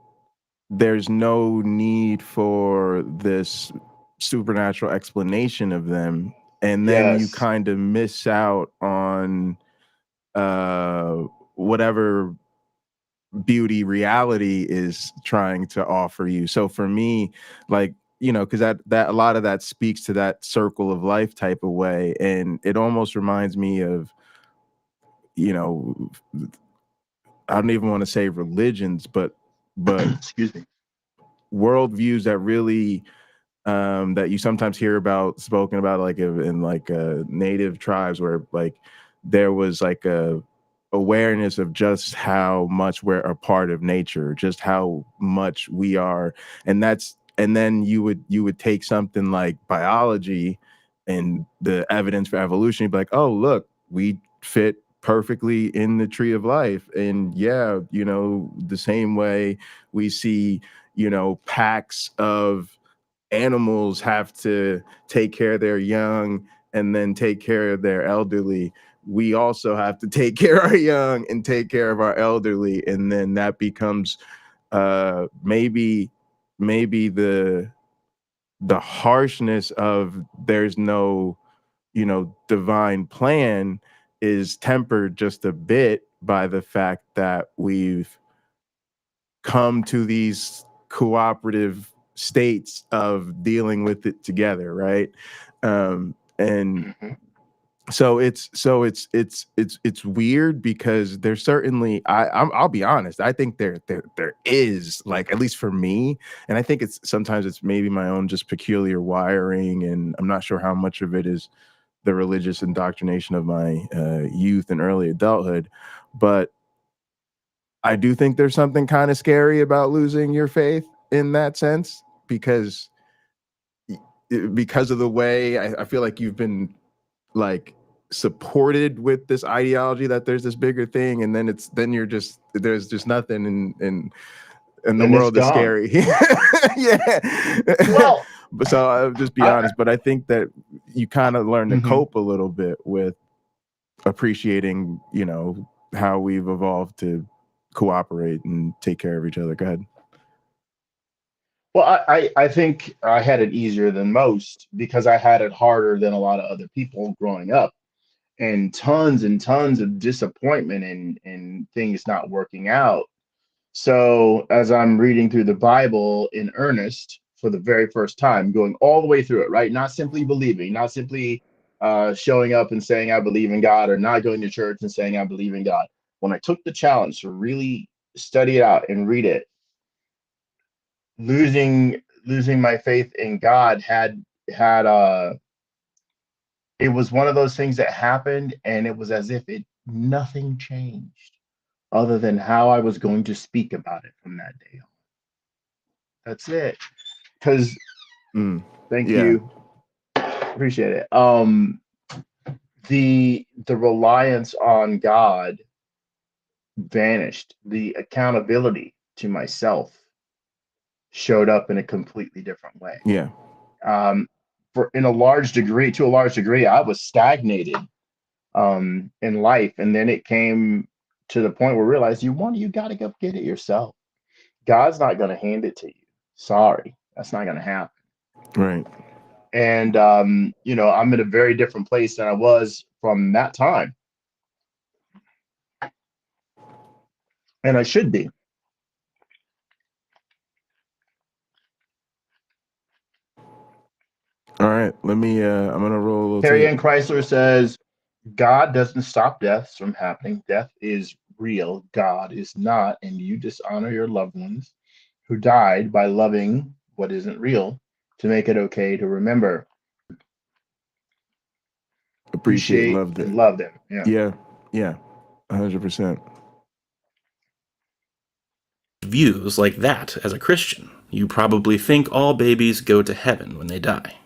there's no need for this supernatural explanation of them, and then you Yes. kind of miss out on uh whatever beauty reality is trying to offer you. So for me, like you know, because that a lot of that speaks to that circle of life type of way, and it almost reminds me of, you know, I don't even want to say religions, but excuse me, worldviews that really that you sometimes hear about spoken about, like in like native tribes, where like there was like a awareness of just how much we're a part of nature, just how much we are. And then you would take something like biology and the evidence for evolution, you'd be like, oh look, we fit perfectly in the tree of life. And yeah, you know, the same way we see, you know, packs of animals have to take care of their young and then take care of their elderly, we also have to take care of our young and take care of our elderly. And then that becomes maybe the harshness of there's no, you know, divine plan is tempered just a bit by the fact that we've come to these cooperative states of dealing with it together, right? And so it's weird, because there's certainly, I'll be honest, I think there is, like, at least for me, and I think it's sometimes it's maybe my own just peculiar wiring, and I'm not sure how much of it is the religious indoctrination of my youth and early adulthood, but I do think there's something kind of scary about losing your faith in that sense, because of the way I feel like you've been like supported with this ideology that there's this bigger thing, and then there's just nothing, and the then it's world is gone. scary. Yeah. Well, But so I'll just be honest, but I think that you kind of learn to cope a little bit with appreciating, you know, how we've evolved to cooperate and take care of each other. Go ahead. Well, I think I had it easier than most because I had it harder than a lot of other people growing up, and tons of disappointment and things not working out. So as I'm reading through the Bible in earnest for the very first time, going all the way through it, right? Not simply believing, not simply showing up and saying I believe in God, or not going to church and saying I believe in God. When I took the challenge to really study it out and read it, losing my faith in God had it was one of those things that happened, and it was as if nothing changed other than how I was going to speak about it from that day on. That's it. Because thank you. Appreciate it. The reliance on God vanished. The accountability to myself showed up in a completely different way. Yeah. To a large degree, I was stagnated in life, and then it came to the point where I realized you got to go get it yourself. God's not going to hand it to you. Sorry, that's not going to happen. Right. And you know, I'm in a very different place than I was from that time, and I should be. All right, let me I'm gonna roll a little Terry tape. Ann Chrysler says God doesn't stop deaths from happening. Death is real. God is not, and you dishonor your loved ones who died by loving what isn't real to make it okay to remember, Appreciate and love them. Yeah, 100%. Views like that as a Christian. You probably think all babies go to heaven when they die.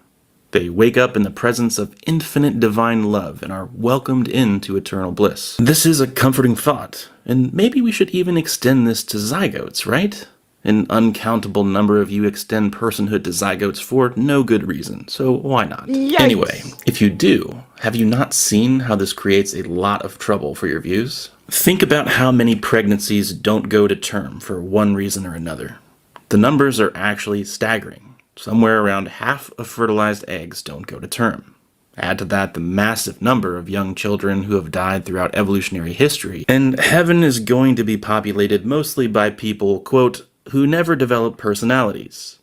They wake up in the presence of infinite divine love and are welcomed into eternal bliss. This is a comforting thought, and maybe we should even extend this to zygotes, right? An uncountable number of you extend personhood to zygotes for no good reason, so why not? Yikes. Anyway, if you do, have you not seen how this creates a lot of trouble for your views? Think about how many pregnancies don't go to term for one reason or another. The numbers are actually staggering. Somewhere around half of fertilized eggs don't go to term. Add to that the massive number of young children who have died throughout evolutionary history, and heaven is going to be populated mostly by people, quote, who never develop personalities.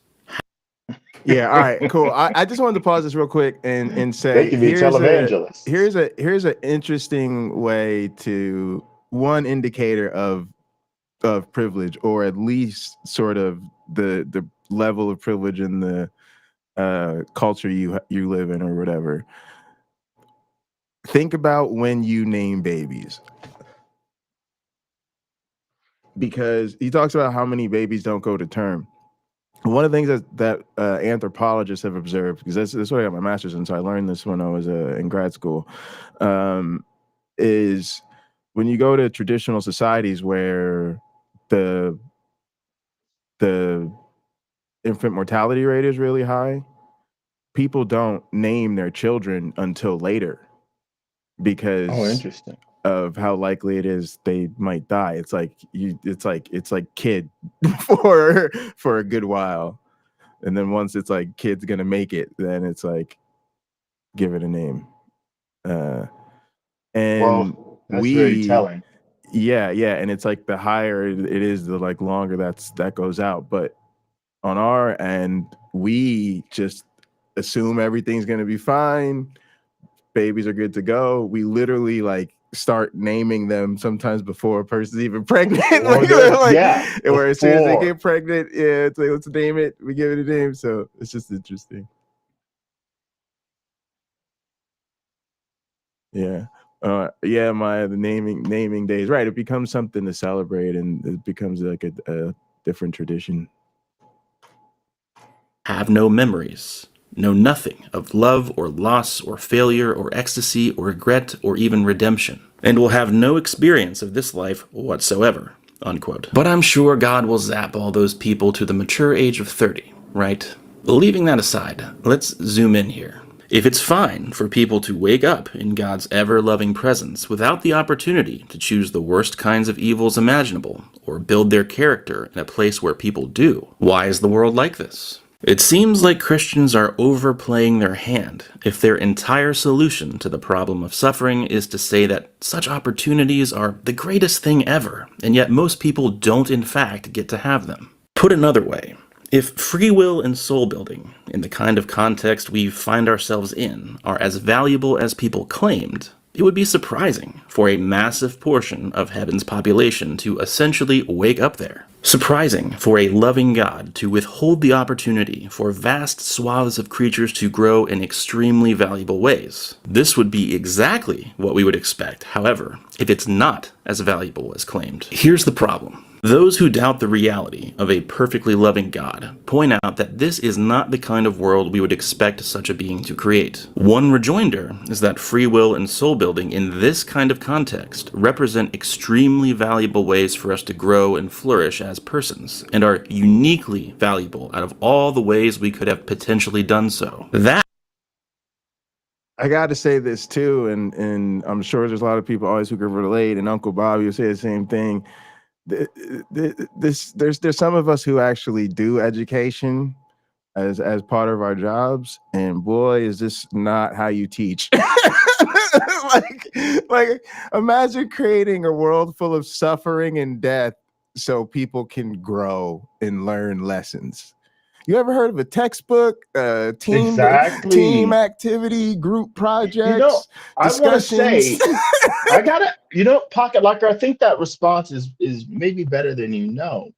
Yeah, all right, cool. I just wanted to pause this real quick and They say can be televangelists. here's an interesting way to one indicator of privilege, or at least sort of the level of privilege in the culture you live in or whatever. Think about when you name babies, because he talks about how many babies don't go to term. One of the things that anthropologists have observed, because that's what I got my master's in, so I learned this when I was in grad school, is when you go to traditional societies where the infant mortality rate is really high, people don't name their children until later Oh, because interesting. of how likely it is they might die. It's like kid for a good while. And then once it's like kid's gonna make it, then it's like give it a name. And Well, that's very we telling. yeah, and it's like the higher it is, the like longer that goes out. But on our end, we just assume everything's gonna be fine. Babies are good to go. We literally like start naming them sometimes before a person's even pregnant. Yeah, where as soon as they before. get pregnant, yeah, it's like let's name it. We give it a name. So it's just interesting. Yeah. The naming days, right? It becomes something to celebrate, and it becomes like a different tradition. Have no memories, know nothing of love or loss or failure or ecstasy or regret or even redemption, and will have no experience of this life whatsoever, unquote. But I'm sure God will zap all those people to the mature age of 30, right? Leaving that aside, let's zoom in here. If it's fine for people to wake up in God's ever-loving presence without the opportunity to choose the worst kinds of evils imaginable, or build their character in a place where people do, why is the world like this? It seems like Christians are overplaying their hand if their entire solution to the problem of suffering is to say that such opportunities are the greatest thing ever, and yet most people don't in fact get to have them. Put another way, if free will and soul building, in the kind of context we find ourselves in, are as valuable as people claimed, it would be surprising for a massive portion of heaven's population to essentially wake up there. Surprising for a loving God to withhold the opportunity for vast swaths of creatures to grow in extremely valuable ways. This would be exactly what we would expect, however, if it's not as valuable as claimed. Here's the problem. Those who doubt the reality of a perfectly loving God point out that this is not the kind of world we would expect such a being to create. One rejoinder is that free will and soul building in this kind of context represent extremely valuable ways for us to grow and flourish as persons, and are uniquely valuable out of all the ways we could have potentially done so. That I got to say this too, and I'm sure there's a lot of people always who can relate, and Uncle Bobby will say the same thing. There's some of us who actually do education as part of our jobs, and boy, is this not how you teach. like imagine creating a world full of suffering and death so people can grow and learn lessons. You ever heard of a textbook, team Exactly. activity, group You know, projects, I want to discussions? say, I gotta, Pocket Locker, I think that response is maybe better than you know.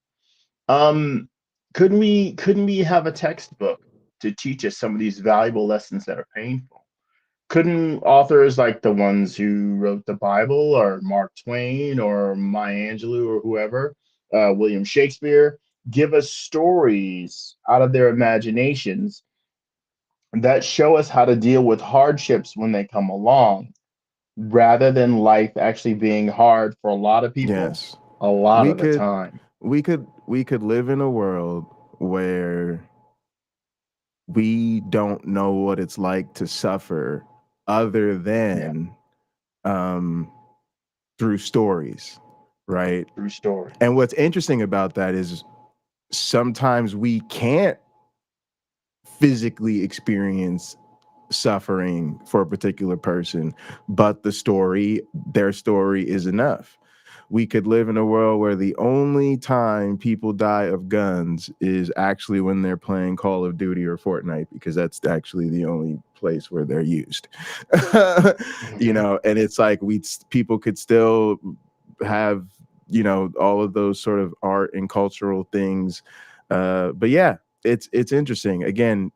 Couldn't we have a textbook to teach us some of these valuable lessons that are painful? Couldn't authors like the ones who wrote the Bible, or Mark Twain, or Maya Angelou, or whoever, William Shakespeare, give us stories out of their imaginations that show us how to deal with hardships when they come along, rather than life actually being hard for a lot of people Yes, a lot we of the could time. we could live in a world where we don't know what it's like to suffer other Yeah, than um through stories, right? true story. And what's interesting about that is sometimes we can't physically experience suffering for a particular person, but their story is enough. we could live in a world where the only time people die of guns is actually when they're playing Call of Duty or Fortnite, because that's actually the only place where they're used. You know, and it's like people could still have, you know, all of those sort of art and cultural things. But yeah, it's interesting. Again,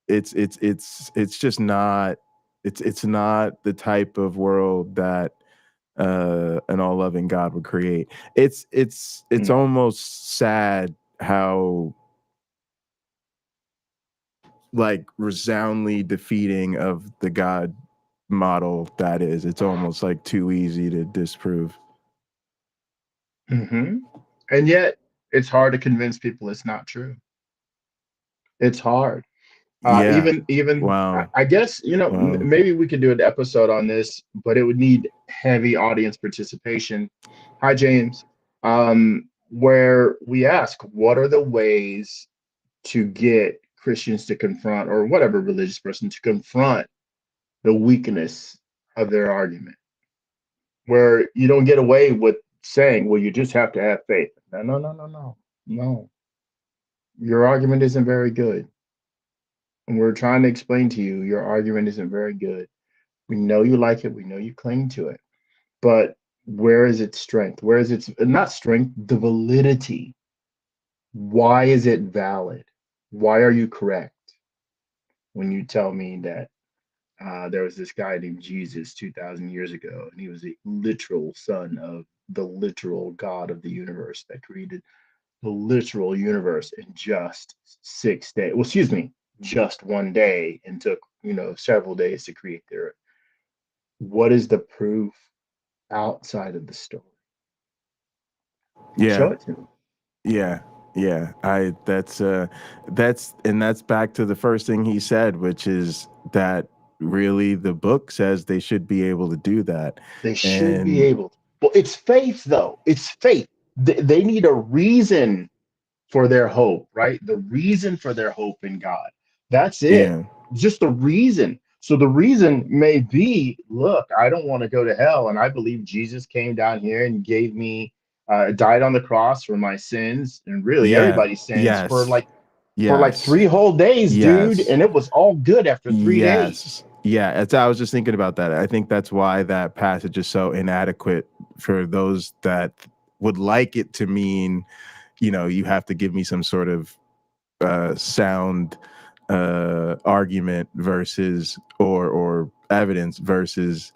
it's just not, it's not the type of world that an all-loving God would create. It's almost sad how like resoundingly defeating of the God model that is. It's almost like too easy to disprove. And yet it's hard to convince people it's not true. It's hard. Yeah. Even Wow. I guess, you know, Wow. maybe we could do an episode on this, but it would need heavy audience participation. Hi, James. Where we ask, what are the ways to get Christians to confront, or whatever religious person to confront, the weakness of their argument? Where you don't get away with saying, well, you just have to have faith. No. Your argument isn't very good. And we're trying to explain to you, your argument isn't very good. We know you like it. We know you cling to it. But where is its strength? Where is its, not strength, the validity? Why is it valid? Why are you correct when you tell me that there was this guy named Jesus 2,000 years ago, and he was the literal son of the literal God of the universe that created the literal universe in just 6 days? Well, excuse me, just one day, and took, you know, several days to create the earth. What is the proof outside of the story? Yeah. Show it to me. Yeah. That's back to the first thing he said, which is that really the book says they should be able to do that. They should be able to. Well, it's faith, though. It's faith. They need a reason for their hope, right? The reason for their hope in God. That's it. Yeah. Just the reason. So the reason may be, look, I don't want to go to hell, and I believe Jesus came down here and gave me, died on the cross for my sins, and really everybody's sins, for like 3 whole days, dude, and it was all good after 3 days. Yeah, I was just thinking about that. I think that's why that passage is so inadequate for those that would like it to mean, you know, you have to give me some sort of sound argument versus or evidence versus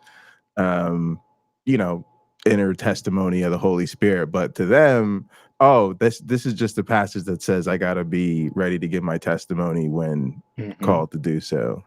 you know, inner testimony of the Holy Spirit. But to them, oh, this is just a passage that says I gotta be ready to give my testimony when called to do so.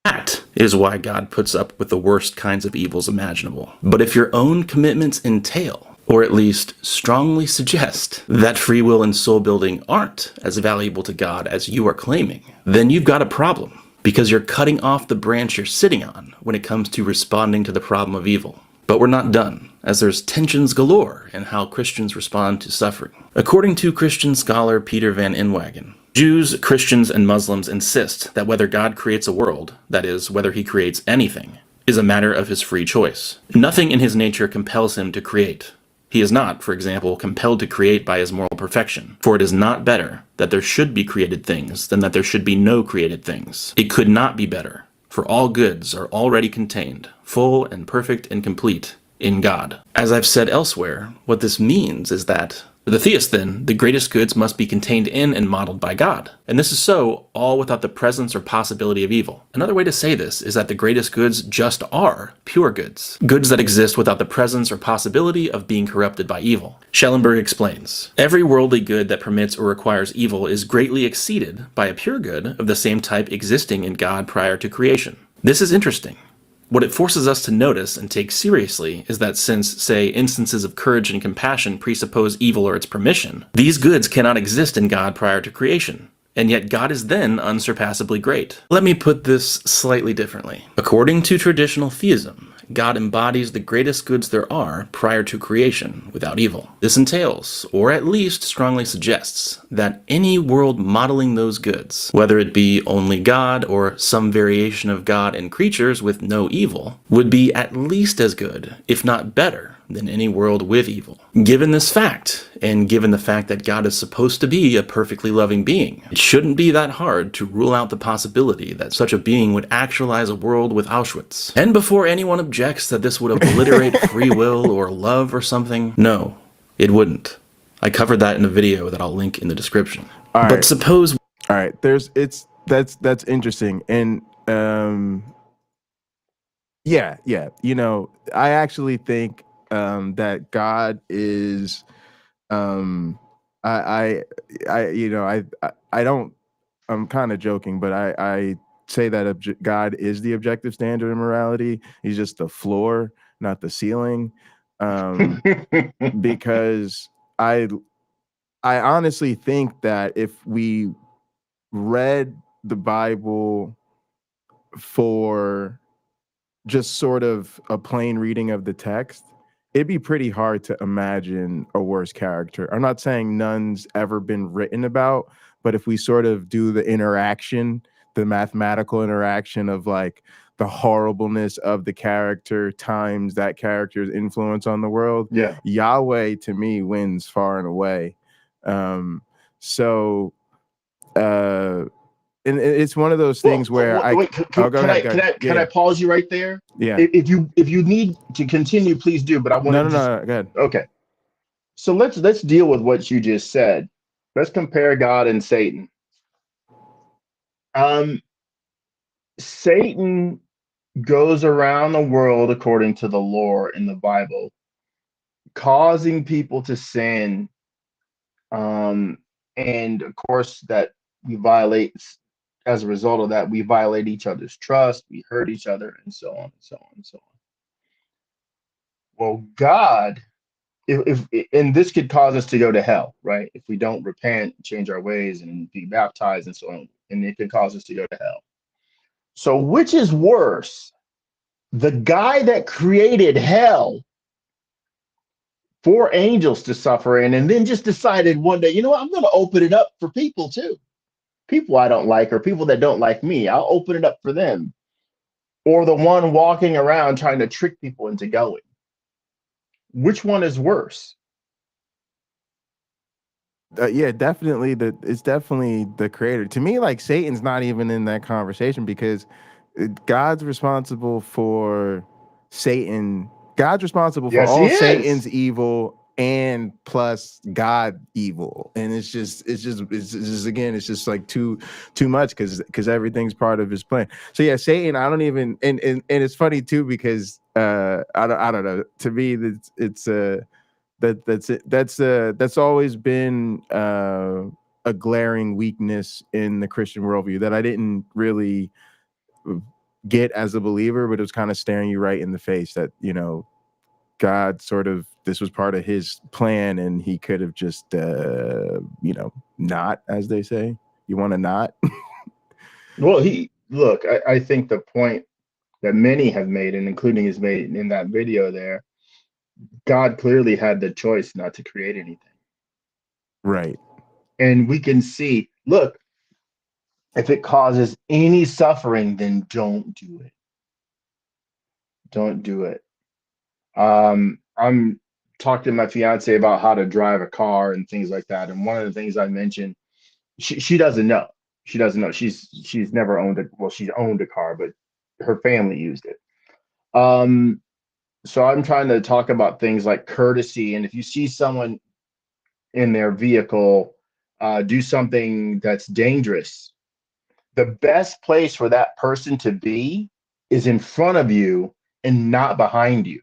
That is why God puts up with the worst kinds of evils imaginable. But if your own commitments entail, or at least strongly suggest, that free will and soul building aren't as valuable to God as you are claiming, then you've got a problem, because you're cutting off the branch you're sitting on when it comes to responding to the problem of evil. But we're not done, as there's tensions galore in how Christians respond to suffering. According to Christian scholar Peter van Inwagen, Jews, Christians, and Muslims insist that whether God creates a world, that is, whether he creates anything, is a matter of his free choice. Nothing in his nature compels him to create. He is not, for example, compelled to create by his moral perfection, for it is not better that there should be created things than that there should be no created things. It could not be better, for all goods are already contained, full and perfect and complete, in God. As I've said elsewhere, what this means is that, for the theist then, the greatest goods must be contained in and modeled by God. And this is so, all without the presence or possibility of evil. Another way to say this is that the greatest goods just are pure goods. Goods that exist without the presence or possibility of being corrupted by evil. Schellenberg explains, every worldly good that permits or requires evil is greatly exceeded by a pure good of the same type existing in God prior to creation. This is interesting. What it forces us to notice and take seriously is that since, say, instances of courage and compassion presuppose evil or its permission, these goods cannot exist in God prior to creation, and yet God is then unsurpassably great. Let me put this slightly differently. According to traditional theism, God embodies the greatest goods there are prior to creation without evil. This entails, or at least strongly suggests, that any world modeling those goods, whether it be only God or some variation of God and creatures with no evil, would be at least as good, if not better, than any world with evil. Given this fact, and given the fact that God is supposed to be a perfectly loving being, it shouldn't be that hard to rule out the possibility that such a being would actualize a world with Auschwitz. And before anyone objects that this would obliterate free will or love or something, no, it wouldn't. I covered that in a video that I'll link in the description. All right. But suppose... All right, that's interesting. And yeah, you know, I actually think that God is I you know, I don't, I'm kind of joking, but I say that God is the objective standard of morality. He's just the floor, not the ceiling. Because I honestly think that if we read the Bible for just sort of a plain reading of the text, it'd be pretty hard to imagine a worse character. I'm not saying none's ever been written about, but if we sort of do the interaction, the mathematical interaction of like the horribleness of the character times that character's influence on the world, Yeah. Yahweh to me wins far and away. And it's one of those things where can I pause you right there? Yeah. If you need to continue, please do. But I want No, go ahead. Okay. So let's deal with what you just said. Let's compare God and Satan. Satan goes around the world according to the lore in the Bible, causing people to sin. And of course that we violate, as a result of that, we violate each other's trust, we hurt each other, and so on and so on and so on. Well, God, if and this could cause us to go to hell, right? If we don't repent, change our ways, and be baptized and so on, and it could cause us to go to hell. So which is worse? The guy that created hell for angels to suffer in, and then just decided one day, you know what, I'm going to open it up for people too. People I don't like, or people that don't like me, I'll open it up for them. Or the one walking around trying to trick people into going. Which one is worse? Yeah, definitely. It's definitely the creator. To me, like Satan's not even in that conversation because God's responsible for Satan. God's responsible for all Satan's evil and plus God evil, and it's just again, it's just like too much because everything's part of his plan. So yeah, Satan. I don't even and it's funny too because I don't know. To me, that's always been a glaring weakness in the Christian worldview that I didn't really get as a believer, but it was kind of staring you right in the face that, you know, God sort of, this was part of his plan and he could have just, you know, not, as they say, you want to not. Well, I think the point that many have made, and including is made in that video there, God clearly had the choice not to create anything. Right. And we can see, look, if it causes any suffering, then don't do it. Don't do it. I'm talking to my fiance about how to drive a car and things like that. And one of the things I mentioned, she doesn't know. She doesn't know. She's never owned she's owned a car, but her family used it. So I'm trying to talk about things like courtesy. And if you see someone in their vehicle do something that's dangerous, the best place for that person to be is in front of you and not behind you,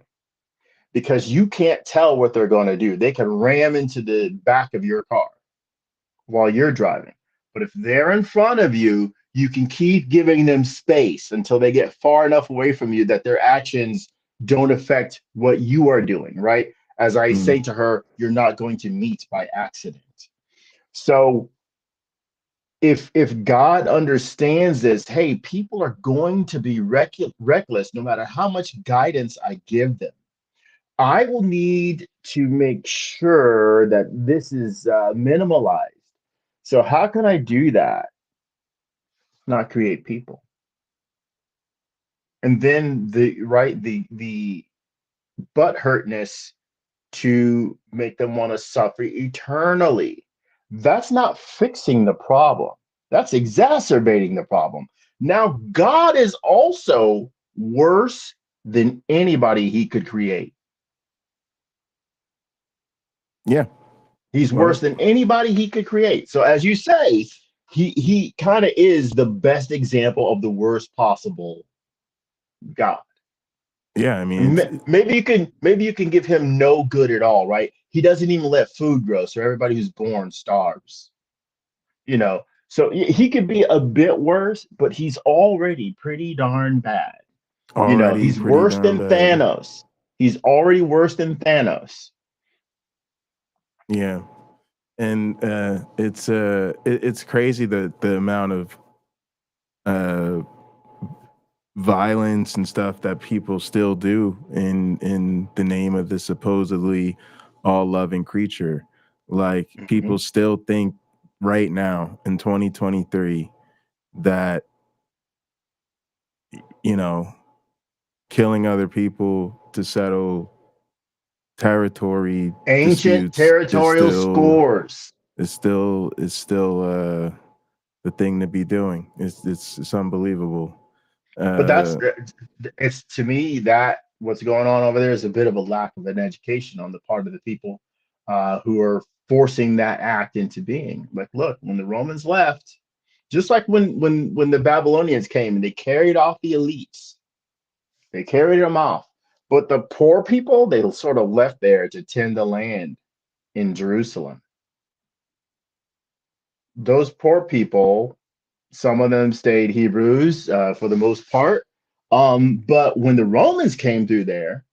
because you can't tell what they're going to do. They could ram into the back of your car while you're driving. But if they're in front of you, you can keep giving them space until they get far enough away from you that their actions don't affect what you are doing, right? As I say to her, you're not going to meet by accident. So if God understands this, hey, people are going to be reckless no matter how much guidance I give them. I will need to make sure that this is minimalized. So how can I do that? Not create people. And then the butt hurtness to make them want to suffer eternally. That's not fixing the problem. That's exacerbating the problem. Now, God is also worse than anybody he could create. Yeah. He's Well, worse than anybody he could create. So, as you say, he kind of is the best example of the worst possible God. yeah, I mean, Maybe you can give him no good at all, right? He doesn't even let food grow, so everybody who's born starves. You know, so he could be a bit worse, but he's already pretty darn bad. You know, already he's pretty worse darn than bad. Thanos. He's already worse than Thanos. Yeah. And it's crazy the amount of uh violence and stuff that people still do in the name of the supposedly all-loving creature. Like, people still think right now in 2023 that, you know, killing other people to settle territory Ancient disputes territorial scores. is still the thing to be doing. It's unbelievable. But that's Uh, it's to me that what's going on over there is a bit of a lack of an education on the part of the people who are forcing that act into being. Like, look, when the Romans left, just like when the Babylonians came and they carried off the elites, they carried them off. But the poor people, they sort of left there to tend the land in Jerusalem. Those poor people, some of them stayed Hebrews for the most part. But when the Romans came through there,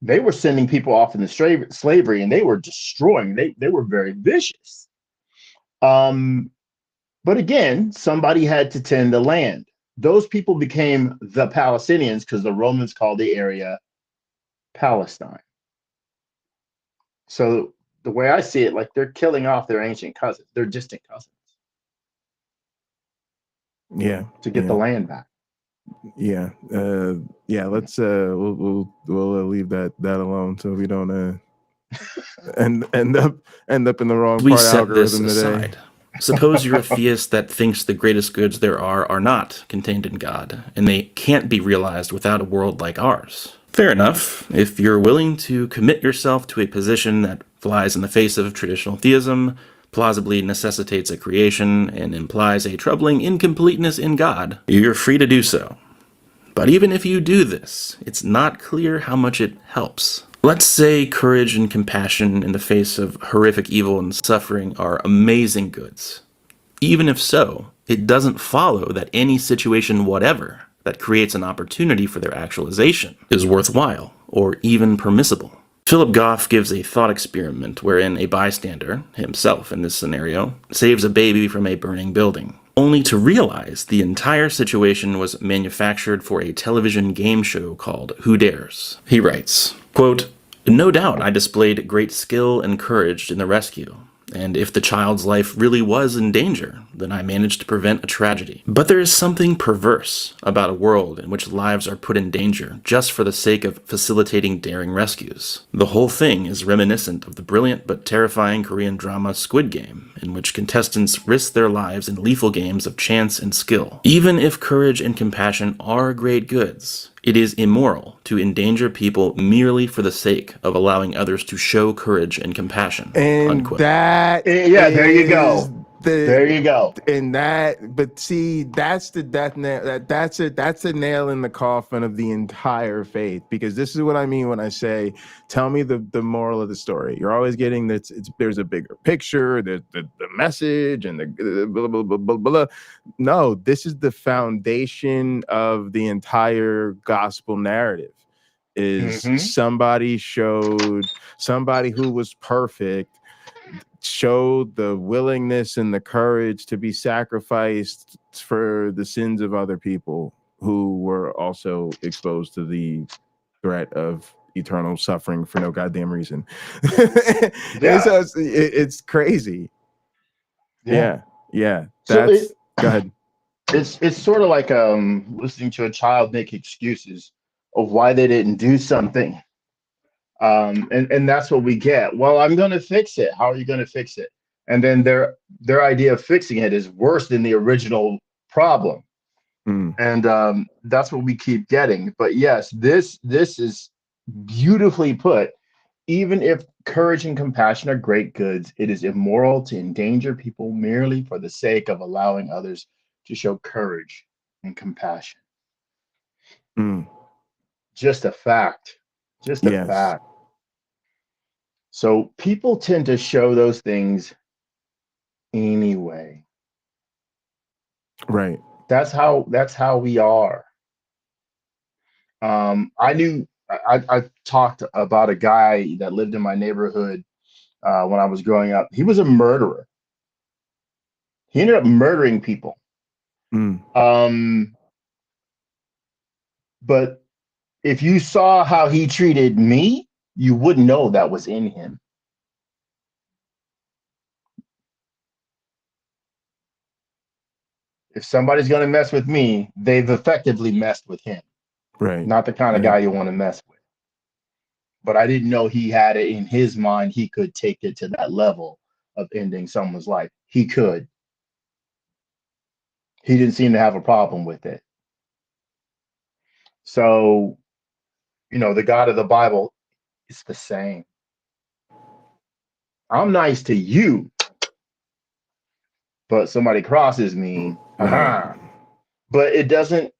they were sending people off into slavery and they were destroying. They were very vicious. But again, somebody had to tend the land. Those people became the Palestinians because the Romans called the area Palestine. So the way I see it, like they're killing off their ancient cousins, their distant cousins, yeah, to get the land back. yeah, yeah. Let's we'll leave that alone so we don't end up in the wrong We part set this algorithm today. aside. Suppose you're a theist that thinks the greatest goods there are not contained in God, and they can't be realized without a world like ours. Fair enough. If you're willing to commit yourself to a position that flies in the face of traditional theism, plausibly necessitates a creation, and implies a troubling incompleteness in God, you're free to do so. But even if you do this, it's not clear how much it helps. Let's say courage and compassion in the face of horrific evil and suffering are amazing goods. Even if so, it doesn't follow that any situation whatever that creates an opportunity for their actualization is worthwhile or even permissible. Philip Goff gives a thought experiment wherein a bystander, himself in this scenario, saves a baby from a burning building, only to realize the entire situation was manufactured for a television game show called Who Dares. He writes, quote, "No doubt I displayed great skill and courage in the rescue, and if the child's life really was in danger, then I managed to prevent a tragedy. But there is something perverse about a world in which lives are put in danger just for the sake of facilitating daring rescues. The whole thing is reminiscent of the brilliant but terrifying Korean drama Squid Game, in which contestants risk their lives in lethal games of chance and skill. Even if courage and compassion are great goods, it is immoral to endanger people merely for the sake of allowing others to show courage and compassion." And unquote. that Yeah, there you go. There you go. And that, but see, that's the death nail. That's a nail in the coffin of the entire faith. Because this is what I mean when I say, tell me the moral of the story. You're always getting that there's a bigger picture, the message, and the blah, blah, blah, blah, blah. No, this is the foundation of the entire gospel narrative. Is somebody showed somebody who was perfect showed the willingness and the courage to be sacrificed for the sins of other people who were also exposed to the threat of eternal suffering for no goddamn reason. And so it's crazy. Yeah. So Go ahead. It's sort of like listening to a child make excuses of why they didn't do something. And that's what we get. Well, I'm going to fix it. How are you going to fix it? And then their idea of fixing it is worse than the original problem. And that's what we keep getting. But yes, this is beautifully put. Even if courage and compassion are great goods, it is immoral to endanger people merely for the sake of allowing others to show courage and compassion. Just a fact. Just a fact. So people tend to show those things anyway. Right. That's how we are. I talked about a guy that lived in my neighborhood when I was growing up. He was a murderer. He ended up murdering people. But if you saw how he treated me, you wouldn't know that was in him. If somebody's going to mess with me, they've effectively messed with him. Right. Not the kind of guy you want to mess with. But I didn't know he had it in his mind. He could take it to that level of ending someone's life. He could. He didn't seem to have a problem with it. So, the God of the Bible is the same. I'm nice to you, but somebody crosses me. Right. But it doesn't.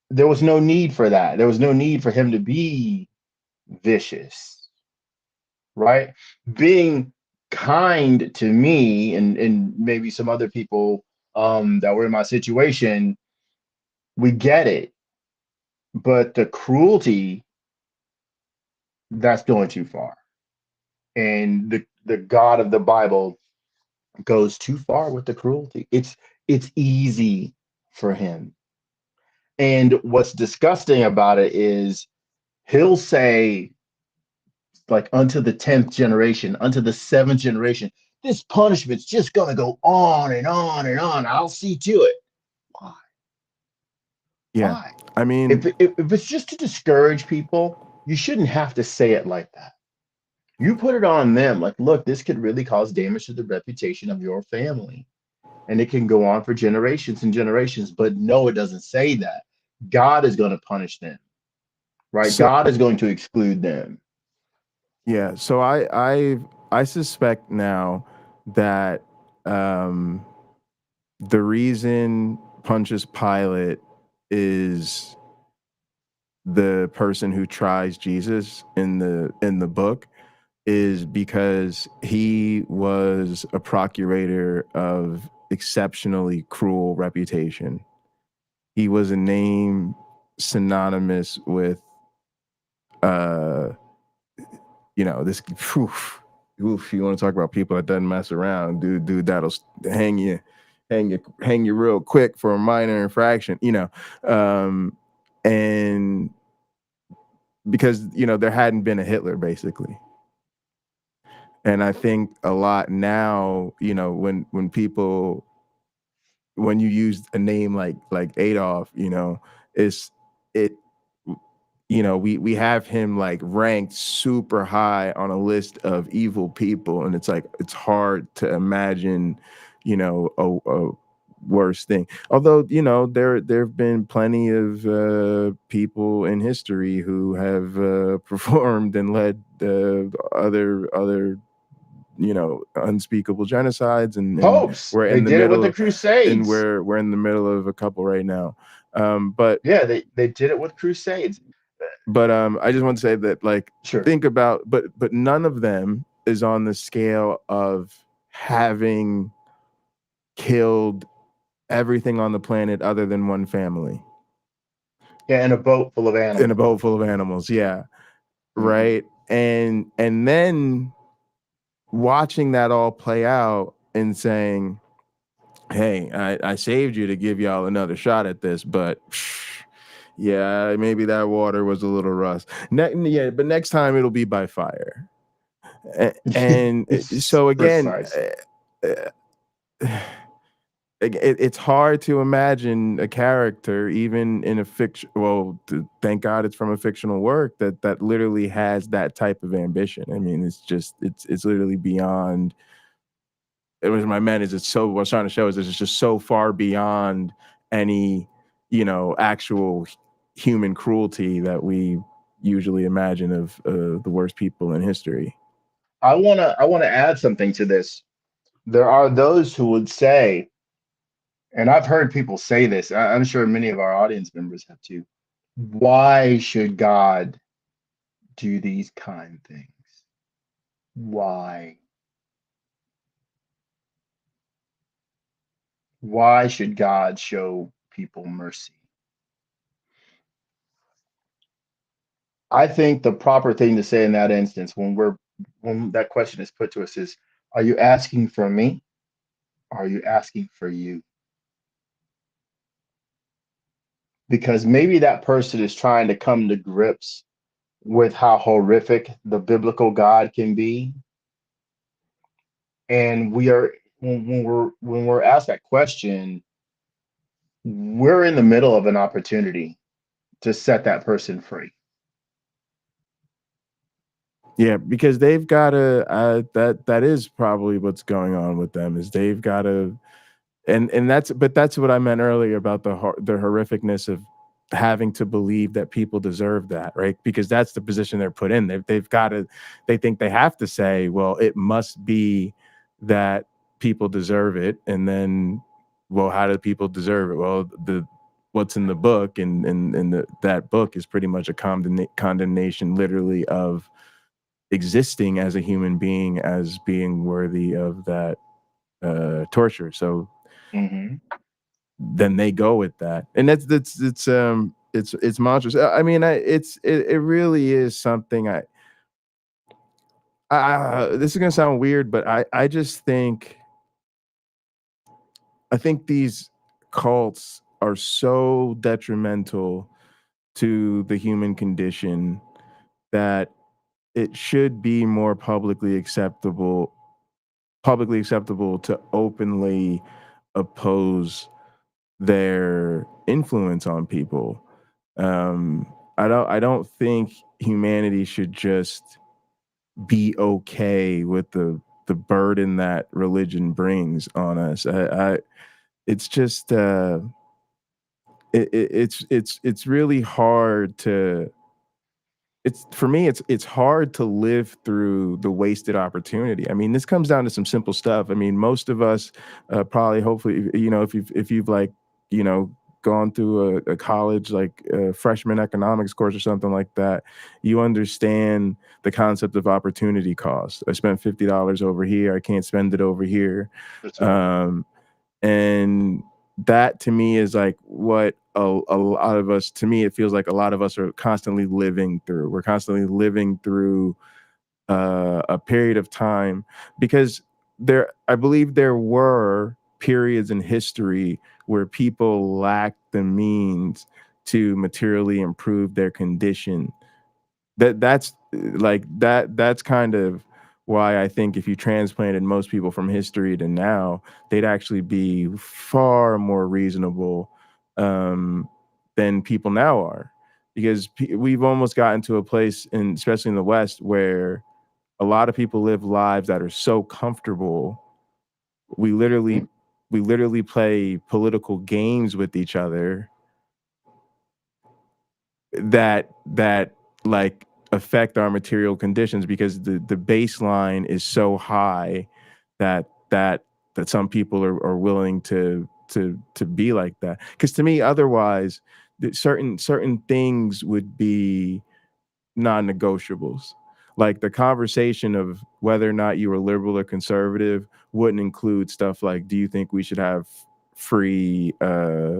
There was no need for that. There was no need for him to be vicious, right? Being kind to me and maybe some other people that were in my situation, we get it. But the cruelty, that's going too far. And the God of the Bible goes too far with the cruelty. It's easy for him. And what's disgusting about it is he'll say, like, unto the 10th generation, unto the 7th generation, this punishment's just going to go on and on and on. I'll see to it. Why? Yeah. Why? I mean, if it's just to discourage people, you shouldn't have to say it like that. You put it on them. Like, look, this could really cause damage to the reputation of your family. And it can go on for generations and generations. But no, it doesn't say that. God is going to punish them. Right? So, God is going to exclude them. Yeah. So I suspect now that the reason Pontius Pilate is the person who tries Jesus in the book is because he was a procurator of exceptionally cruel reputation. He was a name synonymous with this oof, you want to talk about people that doesn't mess around, dude that'll hang you real quick for a minor infraction, and because there hadn't been a Hitler basically. And I think a lot now, when you use a name like Adolf, we have him like ranked super high on a list of evil people, and it's like it's hard to imagine, a worse thing. Although there have been plenty of people in history who have performed and led other unspeakable genocides, and popes. We're in the middle, it with the Crusades, and we're in the middle of a couple right now. But yeah, they did it with Crusades. But I just want to say that, like, sure. Think about, but none of them is on the scale of having killed everything on the planet other than one family. Yeah, in a boat full of animals. Yeah. Mm-hmm. Right. And then watching that all play out and saying, hey, I saved you to give y'all another shot at this, but yeah, maybe that water was a little rust. Yeah, but next time it'll be by fire. And so again, Precisely. It's hard to imagine a character, even in a fiction. Well, thank God it's from a fictional work that literally has that type of ambition. I mean, it's literally beyond. It was my man. Is it's so what I was trying to show is it's just so far beyond any actual human cruelty that we usually imagine of the worst people in history. I wanna add something to this. There are those who would say, and I've heard people say this, I'm sure many of our audience members have too. Why should God do these kind things? Why? Why should God show people mercy? I think the proper thing to say in that instance, when that question is put to us, is, are you asking for me? Or are you asking for you? Because maybe that person is trying to come to grips with how horrific the biblical God can be. And we are when we're asked that question, we're in the middle of an opportunity to set that person free. Yeah, because they've got to. That is probably what's going on with them. Is they've got to, and that's what I meant earlier about the horrificness of having to believe that people deserve that, right? Because that's the position they're put in. They've got to. They think they have to say, well, it must be that people deserve it, and then, well, how do people deserve it? Well, what's in the book, and that book is pretty much a condemnation, literally, of existing as a human being as being worthy of that torture. So then they go with that, and it's monstrous. I mean, it really is something. This is gonna sound weird, but I just think these cults are so detrimental to the human condition that it should be more publicly acceptable to openly oppose their influence on people. I don't think humanity should just be okay with the burden that religion brings on us. It's just it's really hard to. For me, it's hard to live through the wasted opportunity. I mean, this comes down to some simple stuff. I mean, most of us probably, hopefully, if you've like, gone through a college, like a freshman economics course or something like that, you understand the concept of opportunity cost. I spent $50 over here. I can't spend it over here. And that to me is like what a lot of us, to me, it feels like a lot of us are constantly living through. We're constantly living through a period of time, because I believe there were periods in history where people lacked the means to materially improve their condition. That's kind of why I think if you transplanted most people from history to now, they'd actually be far more reasonable than people now are, because we've almost gotten to a place, especially in the West, where a lot of people live lives that are so comfortable. We literally play political games with each other that like affect our material conditions, because the baseline is so high that some people are willing to be like that. Because to me, otherwise, certain things would be non-negotiables. Like the conversation of whether or not you were liberal or conservative wouldn't include stuff like, do you think we should have free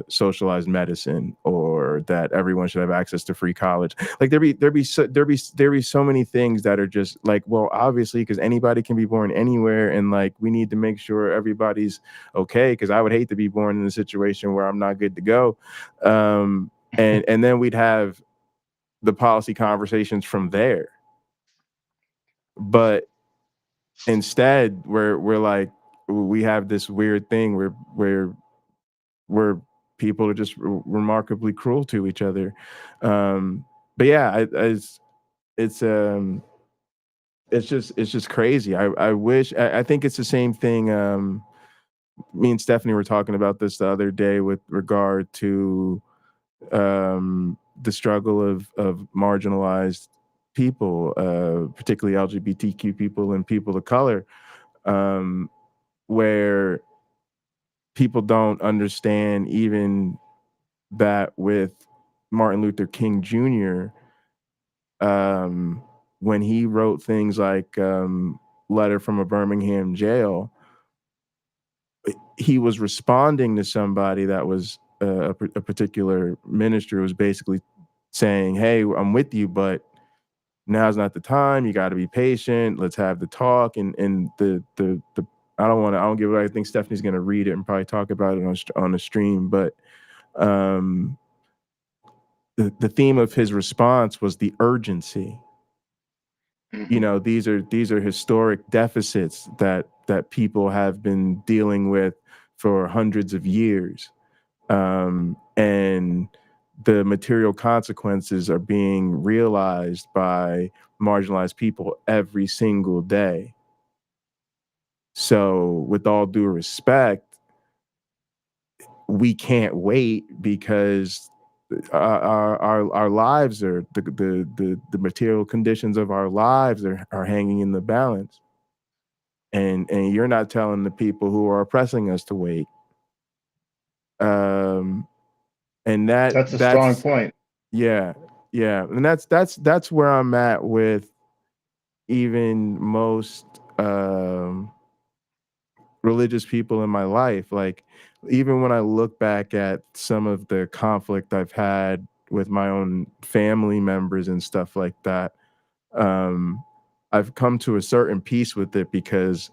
socialized medicine, or that everyone should have access to free college. Like there'd be so many things that are just like, well, obviously, because anybody can be born anywhere, and like we need to make sure everybody's okay, because I would hate to be born in a situation where I'm not good to go. And then we'd have the policy conversations from there. But instead, we're like, we have this weird thing where people are just remarkably cruel to each other. But yeah, it's just crazy. I wish, I think it's the same thing. Me and Stephanie were talking about this the other day with regard to the struggle of marginalized people, particularly LGBTQ people and people of color, where people don't understand even that with Martin Luther King Jr., when he wrote things like Letter from a Birmingham Jail, he was responding to somebody that was a particular minister, was basically saying, hey, I'm with you, but now's not the time. You got to be patient. Let's have the talk. And the I don't give it. I think Stephanie's going to read it and probably talk about it on the stream. But the theme of his response was the urgency. You know, these are historic deficits that people have been dealing with for hundreds of years, and the material consequences are being realized by marginalized people every single day. So, with all due respect, we can't wait, because our lives are the material conditions of our lives are hanging in the balance, and you're not telling the people who are oppressing us to wait. And that's a strong point. Yeah, and that's where I'm at with even most religious people in my life. Like, even when I look back at some of the conflict I've had with my own family members and stuff like that, I've come to a certain peace with it, because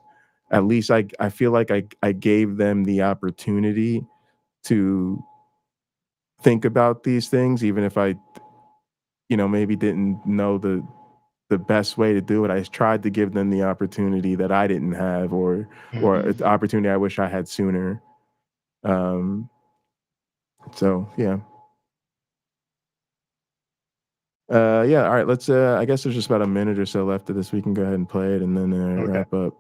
at least I feel like I gave them the opportunity to think about these things, even if I, maybe didn't know the best way to do it. I tried to give them the opportunity that I didn't have, or the opportunity I wish I had sooner. So yeah. Yeah, all right, let's I guess there's just about a minute or so left of this. We can go ahead and play it and then wrap up.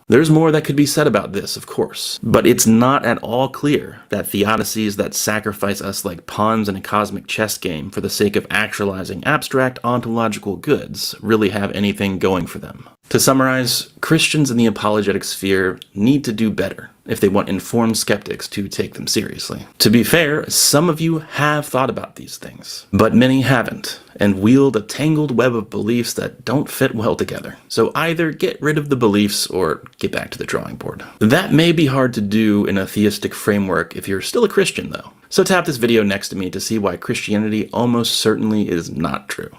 There's more that could be said about this, of course, but it's not at all clear that theodicies that sacrifice us like pawns in a cosmic chess game for the sake of actualizing abstract ontological goods really have anything going for them. To summarize, Christians in the apologetic sphere need to do better if they want informed skeptics to take them seriously. To be fair, some of you have thought about these things, but many haven't, and wield a tangled web of beliefs that don't fit well together. So either get rid of the beliefs or get back to the drawing board. That may be hard to do in a theistic framework if you're still a Christian, though. So tap this video next to me to see why Christianity almost certainly is not true.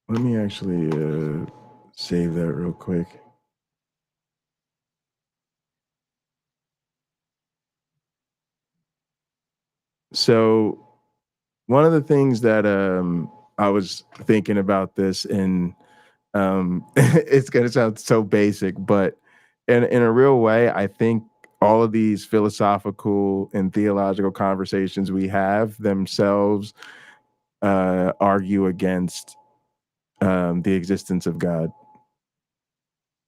Let me actually save that real quick. So one of the things that I was thinking about this, and it's gonna sound so basic, but in a real way, I think all of these philosophical and theological conversations we have themselves argue against the existence of God.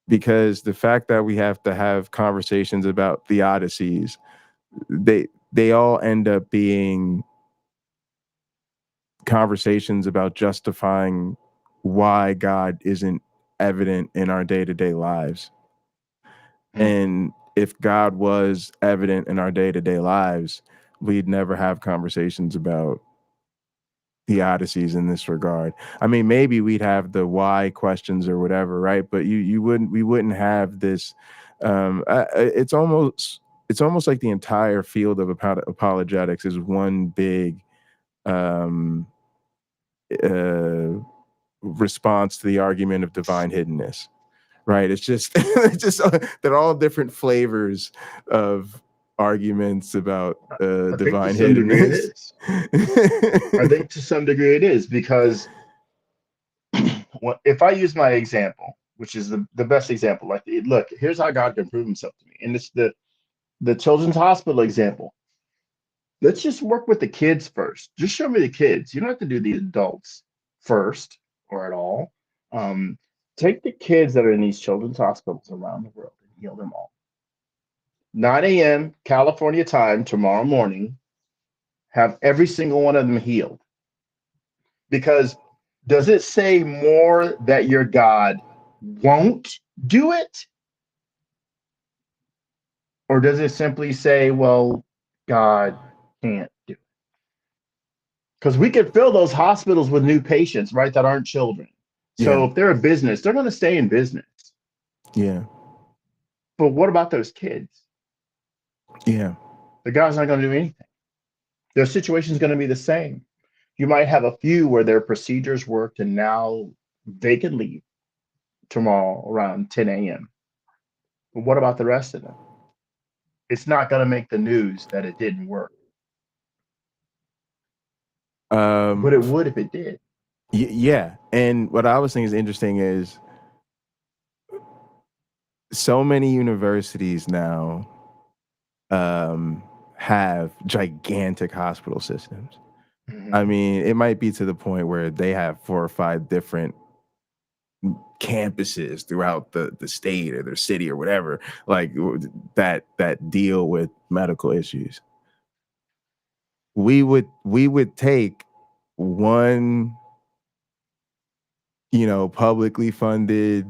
Because the fact that we have to have conversations about theodicies, they all end up being conversations about justifying why God isn't evident in our day-to-day lives. And if God was evident in our day-to-day lives, we'd never have conversations about theodicies in this regard. I mean, maybe we'd have the why questions or whatever, right? But we wouldn't have this. It's almost like the entire field of apologetics is one big um, response to the argument of divine hiddenness, right? It's just it's just there are all different flavors of arguments about I think to divine some degree it hiddenness. is. I think to some degree it is, because if I use my example, which is the best example, like, look, here's how God can prove himself to me. And it's the children's hospital example. Let's just work with the kids first. Just show me the kids. You don't have to do the adults first or at all. Take the kids that are in these children's hospitals around the world and heal them all. 9 a.m. California time tomorrow morning, have every single one of them healed. Because does it say more that your God won't do it? Or does it simply say, well, God can't do it? Because we could fill those hospitals with new patients, right, that aren't children. So if they're a business, they're going to stay in business. Yeah. But what about those kids? Yeah. The God's not going to do anything. Their situation is going to be the same. You might have a few where their procedures worked and now they can leave tomorrow around 10 a.m. But what about the rest of them? It's not going to make the news that it didn't work. But it would if it did. Yeah. And what I was thinking is interesting is so many universities now have gigantic hospital systems. Mhm. I mean, it might be to the point where they have 4 or 5 different campuses throughout the state or their city or whatever, like that deal with medical issues. We would take one, publicly funded,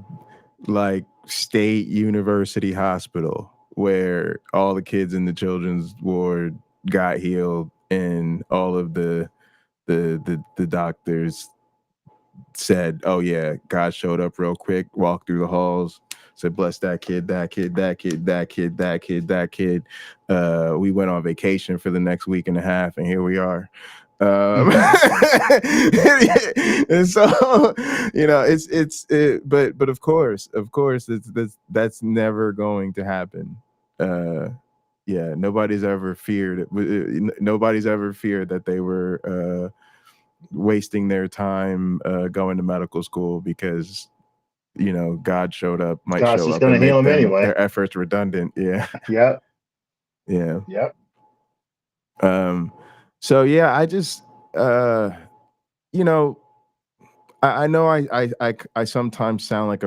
like, state university hospital where all the kids in the children's ward got healed and all of the doctors said, oh yeah, God showed up real quick, walked through the halls, said, bless that kid, that kid, that kid, that kid, that kid, that kid. We went on vacation for the next week and a half, and here we are. And so, but of course, that's never going to happen. Yeah, nobody's ever feared that they were wasting their time going to medical school because God might God's show just up going and to heal make them anyway. their efforts redundant. Yep. Yeah. So yeah, I just I know I sometimes sound like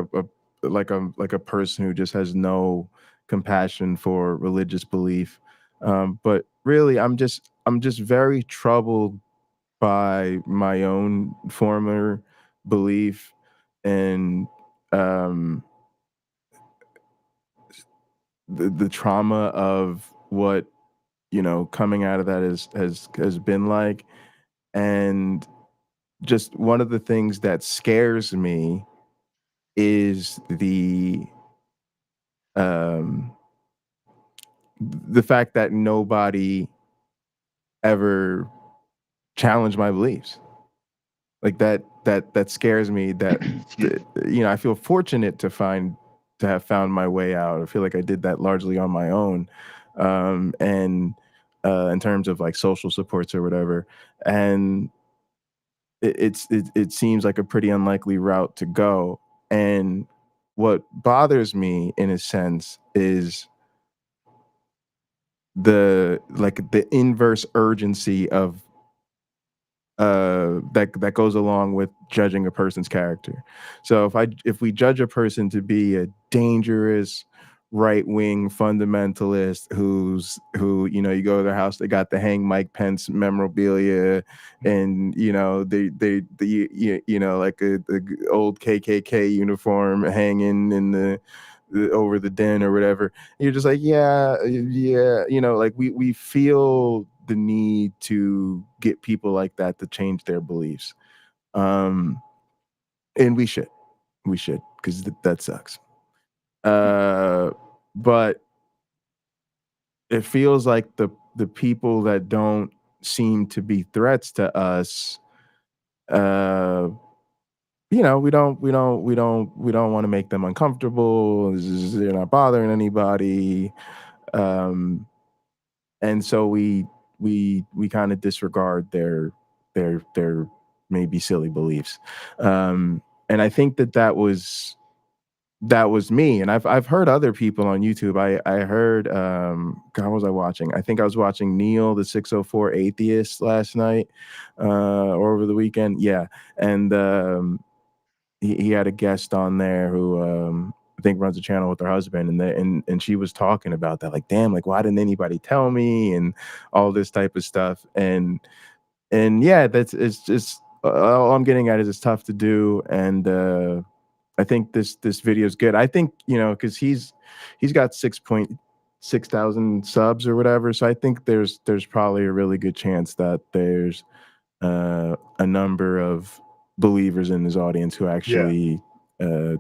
a person who just has no compassion for religious belief, but really I'm just very troubled by my own former belief and the trauma of what coming out of that has been like. And just one of the things that scares me is the fact that nobody ever challenged my beliefs. Like that scares me. That I feel fortunate to have found my way out. I feel like I did that largely on my own, and in terms of like social supports or whatever. And it seems like a pretty unlikely route to go. And what bothers me, in a sense, is the inverse urgency of that goes along with judging a person's character. So if we judge a person to be a dangerous right-wing fundamentalist who you go to their house, they got the hang Mike Pence memorabilia, and they like the old KKK uniform hanging in the over the den or whatever. You're just like, yeah, like we feel the need to get people like that to change their beliefs. And we should because that sucks. But it feels like the people that don't seem to be threats to us, we don't want to make them uncomfortable. They're not bothering anybody. And so we kind of disregard their maybe silly beliefs. And I think that was me. And I've heard other people on YouTube. I heard God, what was I watching? I think I was watching Neil the 604 Atheist last night, or over the weekend. Yeah. And he had a guest on there who I think runs a channel with her husband, and she was talking about that, like, damn, like, why didn't anybody tell me, and all this type of stuff. And yeah, it's just all I'm getting at is it's tough to do. And I think this video is good. I think, because he's got 6.6 thousand subs or whatever, so I think there's probably a really good chance that there's a number of believers in his audience who actually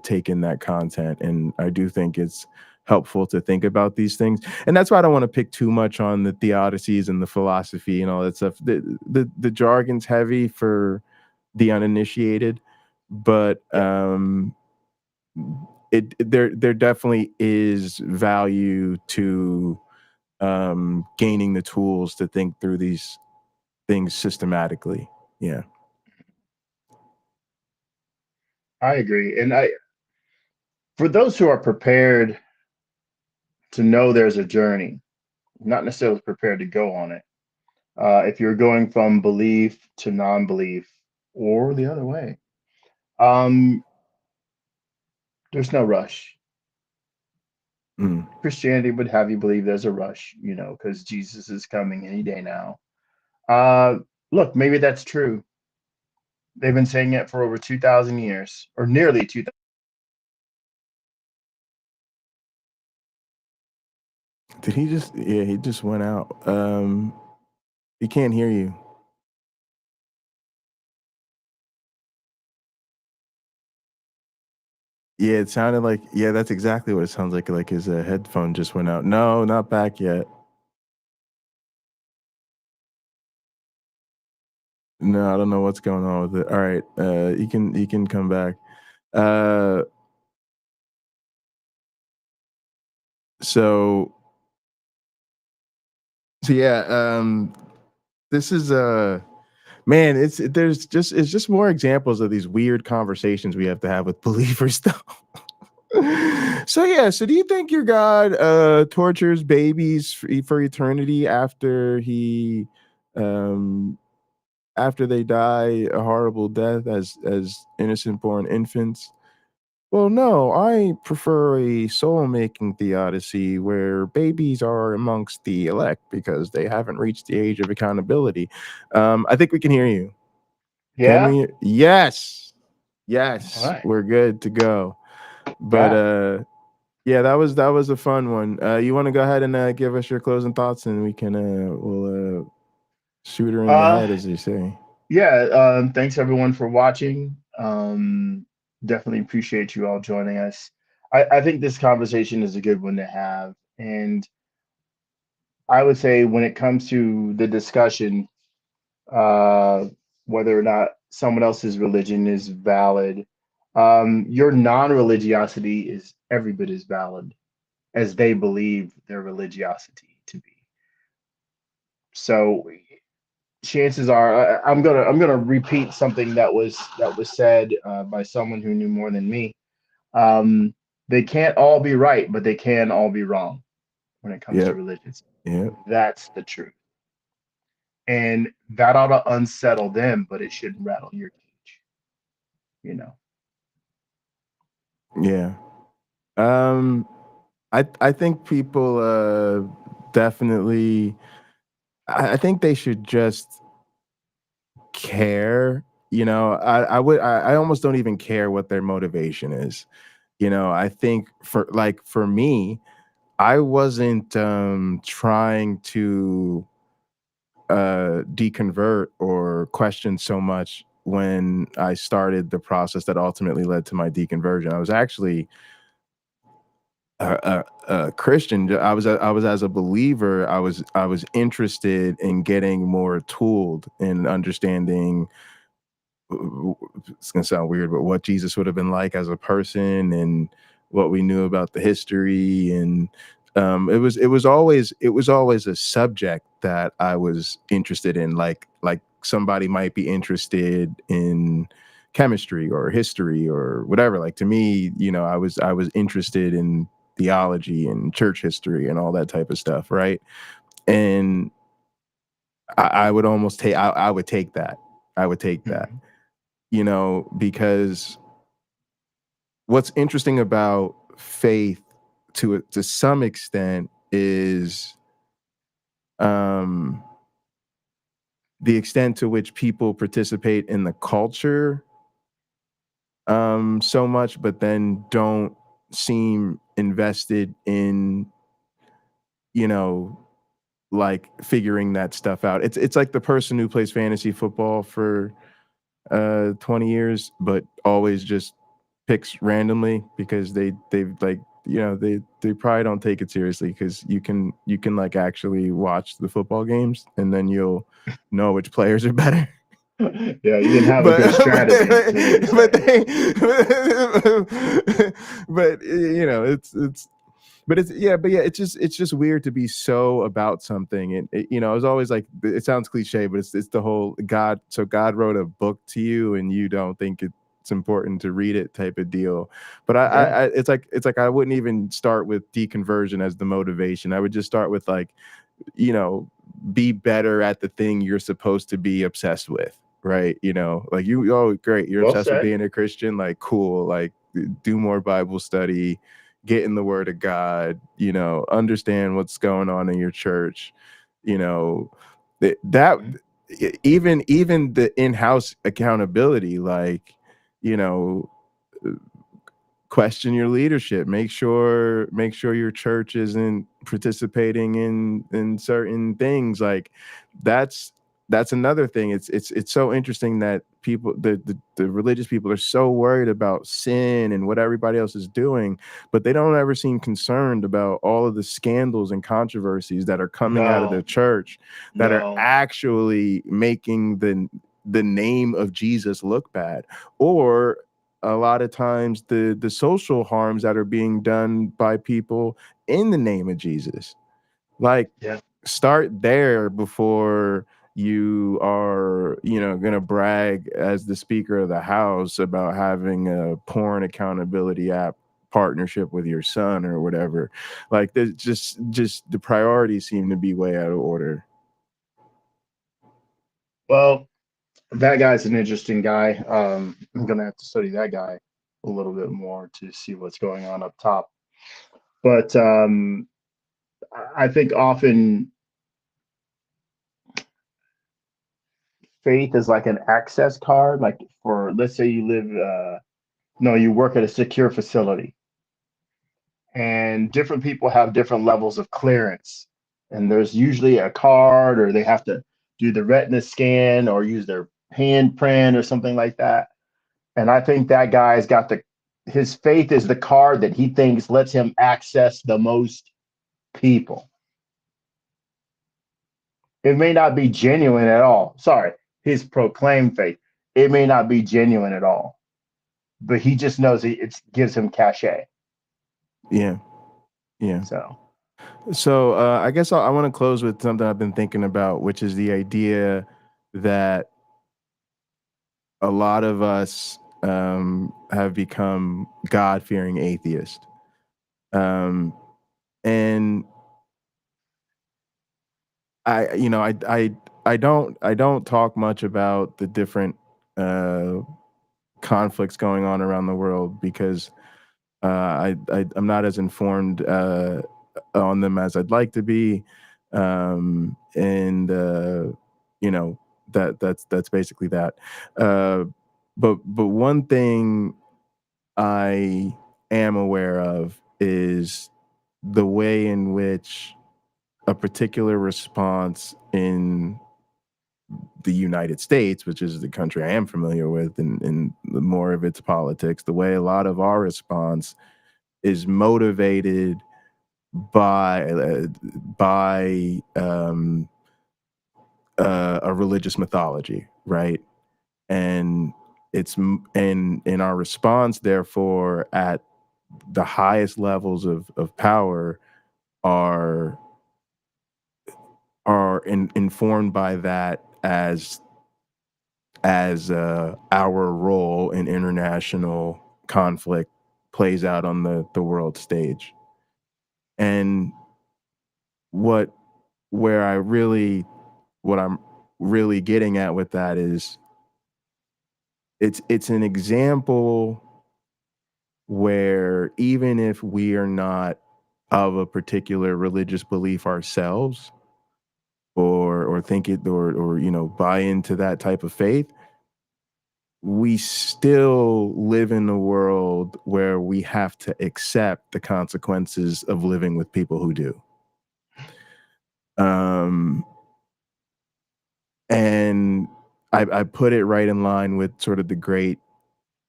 take in that content. And I do think it's helpful to think about these things. And that's why I don't want to pick too much on the theodicies and the philosophy and all that stuff. The jargon's heavy for the uninitiated, but there definitely is value to gaining the tools to think through these things systematically. Yeah. I agree. And for those who are prepared to know there's a journey, not necessarily prepared to go on it, if you're going from belief to non-belief or the other way, there's no rush. Christianity would have you believe there's a rush, because Jesus is coming any day now. Look, maybe that's true. They've been saying it for over 2,000 years, or nearly 2,000. Did he just? Yeah, he just went out. He can't hear you. Yeah, it sounded like. Yeah, that's exactly what it sounds like. Like his headphone just went out. No, not back yet. No, I don't know what's going on with it. All right, you can come back. So yeah, this is man, it's just more examples of these weird conversations we have to have with believers though. So yeah, so do you think your God tortures babies for eternity after after they die a horrible death as innocent born infants? Well, no, I prefer a soul-making theodicy where babies are amongst the elect because they haven't reached the age of accountability. I think we can hear you. Can Yeah. we? Yes. All Yes, right. we're good to go. But yeah, that was a fun one. You want to go ahead and give us your closing thoughts, and we can we'll shoot her in the head, as they say. Yeah. Thanks everyone for watching. Definitely appreciate you all joining us. I think this conversation is a good one to have. And I would say when it comes to the discussion, uh, whether or not someone else's religion is valid, your non-religiosity is every bit as valid as they believe their religiosity to be. So chances are, I'm gonna repeat something that was said by someone who knew more than me. Um, they can't all be right, but they can all be wrong when it comes to Yep. religions. Yep. That's the truth. And that ought to unsettle them, but it shouldn't rattle your cage, you know. Yeah. I think people definitely. I think they should just care. I almost don't even care what their motivation is. I think for me, I wasn't trying to deconvert or question so much when I started the process that ultimately led to my deconversion. I was actually a Christian. I was as a believer. I was interested in getting more tooled in understanding. It's gonna sound weird, but what Jesus would have been like as a person, and what we knew about the history, and it was always a subject that I was interested in. Like somebody might be interested in chemistry or history or whatever. Like to me, I was interested in theology and church history and all that type of stuff, right? And I would almost take I would take that. I would take that, Mhm. because what's interesting about faith to some extent is um the extent to which people participate in the culture so much, but then don't seem invested in, you know, like figuring that stuff out. It's like the person who plays fantasy football for 20 years, but always just picks randomly because they've like, they probably don't take it seriously, because you can like actually watch the football games and then you'll know which players are better. Yeah, you didn't have a but good strategy, is what you're but saying. they but it's but it's just weird to be so about something. And it's always like, it sounds cliche, but it's the whole God wrote a book to you and you don't think it's important to read it type of deal. But Yeah. it's like I wouldn't even start with deconversion as the motivation. I would just start with like, you know be better at the thing you're supposed to be obsessed with, right? Like, oh great, you're Well obsessed with said. being a Christian, like cool, like do more Bible study, get in the word of God, understand what's going on in your church, you know that Mhm. even the in-house accountability, like, you know question your leadership, make sure your church isn't participating in certain things. Like, that's that's another thing. It's so interesting that people, the religious people, are so worried about sin and what everybody else is doing, but they don't ever seem concerned about all of the scandals and controversies that are coming out of the No, church, that are no. actually making the name of Jesus look bad, or a lot of times the social harms that are being done by people in the name of Jesus. Like, Yeah. start there before you are, going to brag as the Speaker of the House about having a porn accountability app partnership with your son or whatever. Like, there's just the priorities seem to be way out of order. Well, that guy's an interesting guy. I'm gonna have to study that guy a little bit more to see what's going on up top. But I think often faith is like an access card. Like, for, let's say you live, no, you work at a secure facility, and different people have different levels of clearance. And there's usually a card, or they have to do the retina scan or use their handprint or something like that. And I think that guy's got his faith is the card that he thinks lets him access the most people. It may not be genuine at all. Sorry, his proclaimed faith. It may not be genuine at all, but he just knows it gives him cachet. Yeah. Yeah. So, So I guess I want to close with something I've been thinking about, which is the idea that a lot of us have become God-fearing atheists, um, and I don't talk much about the different uh, conflicts going on around the world, because I'm not as informed on them as I'd like to be, and you know that's basically that. Uh, but one thing I am aware of is the way in which a particular response in the United States, which is the country I am familiar with, and more of its politics, the way a lot of our response is motivated by a religious mythology, right? And and our response, therefore, at the highest levels of power are informed by that as our role in international conflict plays out on the world stage. And what where I really what I'm really getting at with that is it's an example where even if we are not of a particular religious belief ourselves, or think it, or buy into that type of faith, we still live in a world where we have to accept the consequences of living with people who do. Um, and I put it right in line with sort of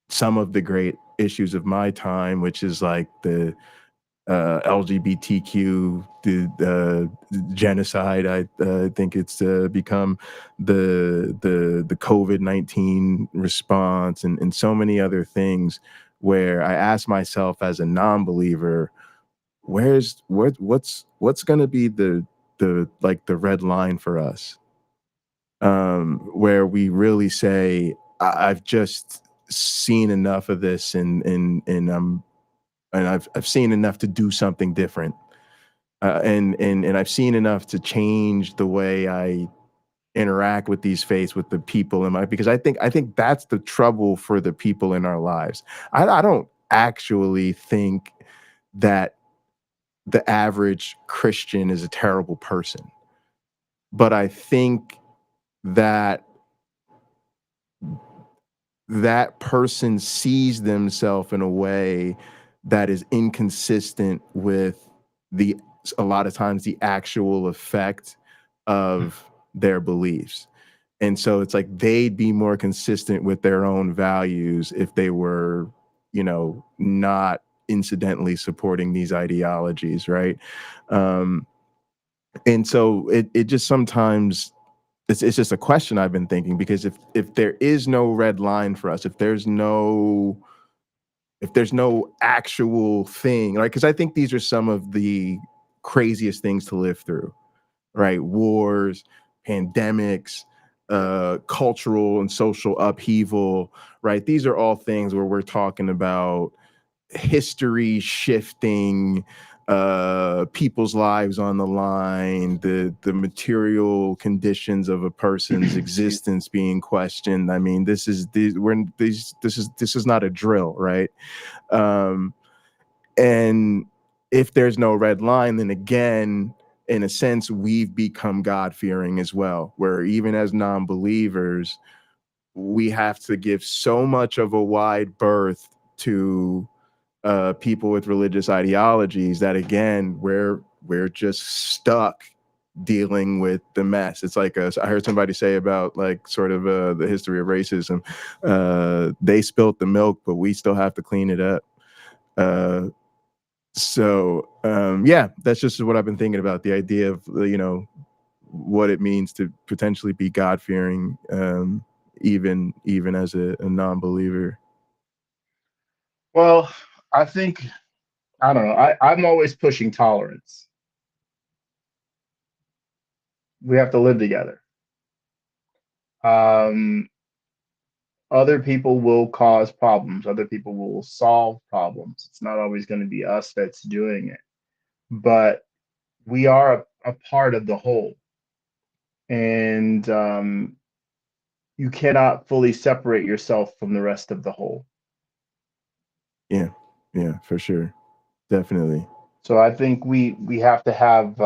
some of the great issues of my time, which is like the LGBTQ, the genocide. I think it's become the COVID-19 response, and so many other things, where I ask myself as a non-believer, what's going to be the red line for us, where we really say, I've just seen enough of this, and I've seen enough to do something different, and I've seen enough to change the way I interact with these faiths, with the people in my, because I think that's the trouble for the people in our lives. I don't actually think that the average Christian is a terrible person, but I think that that person sees themselves in a way that is inconsistent with a lot of times the actual effect of their beliefs. And so it's like they'd be more consistent with their own values if they were, not incidentally supporting these ideologies, right? And so it just sometimes, it's just a question I've been thinking, because if there is no red line for us, if there's no actual thing, right? Because I think these are some of the craziest things to live through, right? Wars, pandemics, cultural and social upheaval, right? These are all things where we're talking about history shifting, people's lives on the line, the material conditions of a person's existence being questioned. I mean, this is not a drill, right? Um, and if there's no red line, then again, in a sense, we've become God-fearing as well, where even as non-believers, we have to give so much of a wide berth to people with religious ideologies that, again, we're just stuck dealing with the mess. It's like I heard somebody say about, like, sort of the history of racism. They spilt the milk, but we still have to clean it up. Yeah, that's just what I've been thinking about, the idea of, what it means to potentially be God-fearing, even as a non-believer. Well, I think, I don't know. I'm always pushing tolerance. We have to live together. Um, Other people will cause problems. Other people will solve problems. It's not always going to be us that's doing it, but we are a part of the whole. And you cannot fully separate yourself from the rest of the whole. Yeah, yeah, for sure. Definitely. So I think we have to have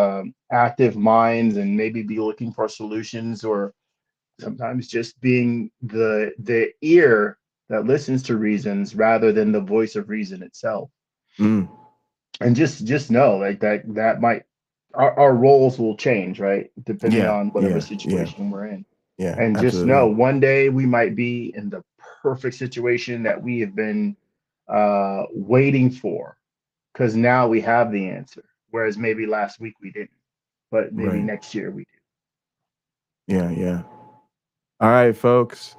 active minds, and maybe be looking for solutions, or sometimes just being the ear that listens to reasons rather than the voice of reason itself. Mm. And just know like that might our roles will change, right? Depending Yeah, on whatever yeah, yeah, situation we're in. yeah, And just know absolutely. one day we might be in the perfect situation that we have been waiting for, because now we have the answer. Whereas maybe last week we didn't, but maybe Right. next year we do. Yeah, yeah. All right, folks.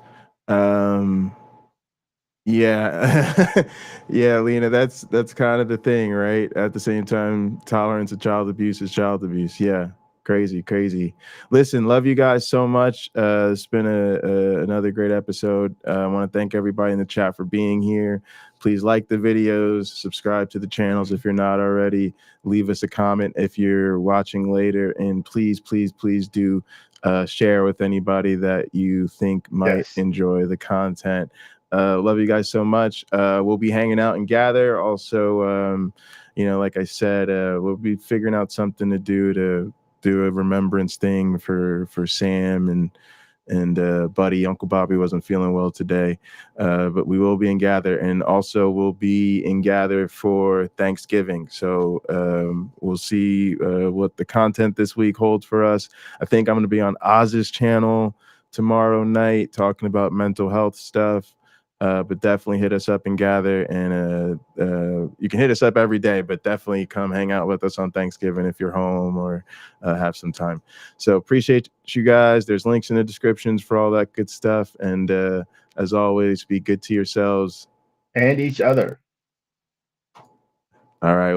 Yeah. Yeah, Lena, that's kind of the thing, right? At the same time, tolerance of child abuse is child abuse. Yeah. Crazy, crazy. Listen, love you guys so much. It's been another great episode. I want to thank everybody in the chat for being here. Please like the videos, subscribe to the channels if you're not already. Leave us a comment if you're watching later, and please, please, please do share with anybody that you think might Yes. enjoy the content. Love you guys so much. We'll be hanging out and gather. Also, like I said, we'll be figuring out something to do a remembrance thing for Sam and Buddy. Uncle Bobby wasn't feeling well today, but we will be in gather, and also we'll be in gather for Thanksgiving. So we'll see what the content this week holds for us. I think I'm going to be on Oz's channel tomorrow night talking about mental health stuff. But definitely hit us up and gather, and you can hit us up every day, but definitely come hang out with us on Thanksgiving if you're home or have some time. So appreciate you guys. There's links in the descriptions for all that good stuff, and as always, be good to yourselves And each other. All right.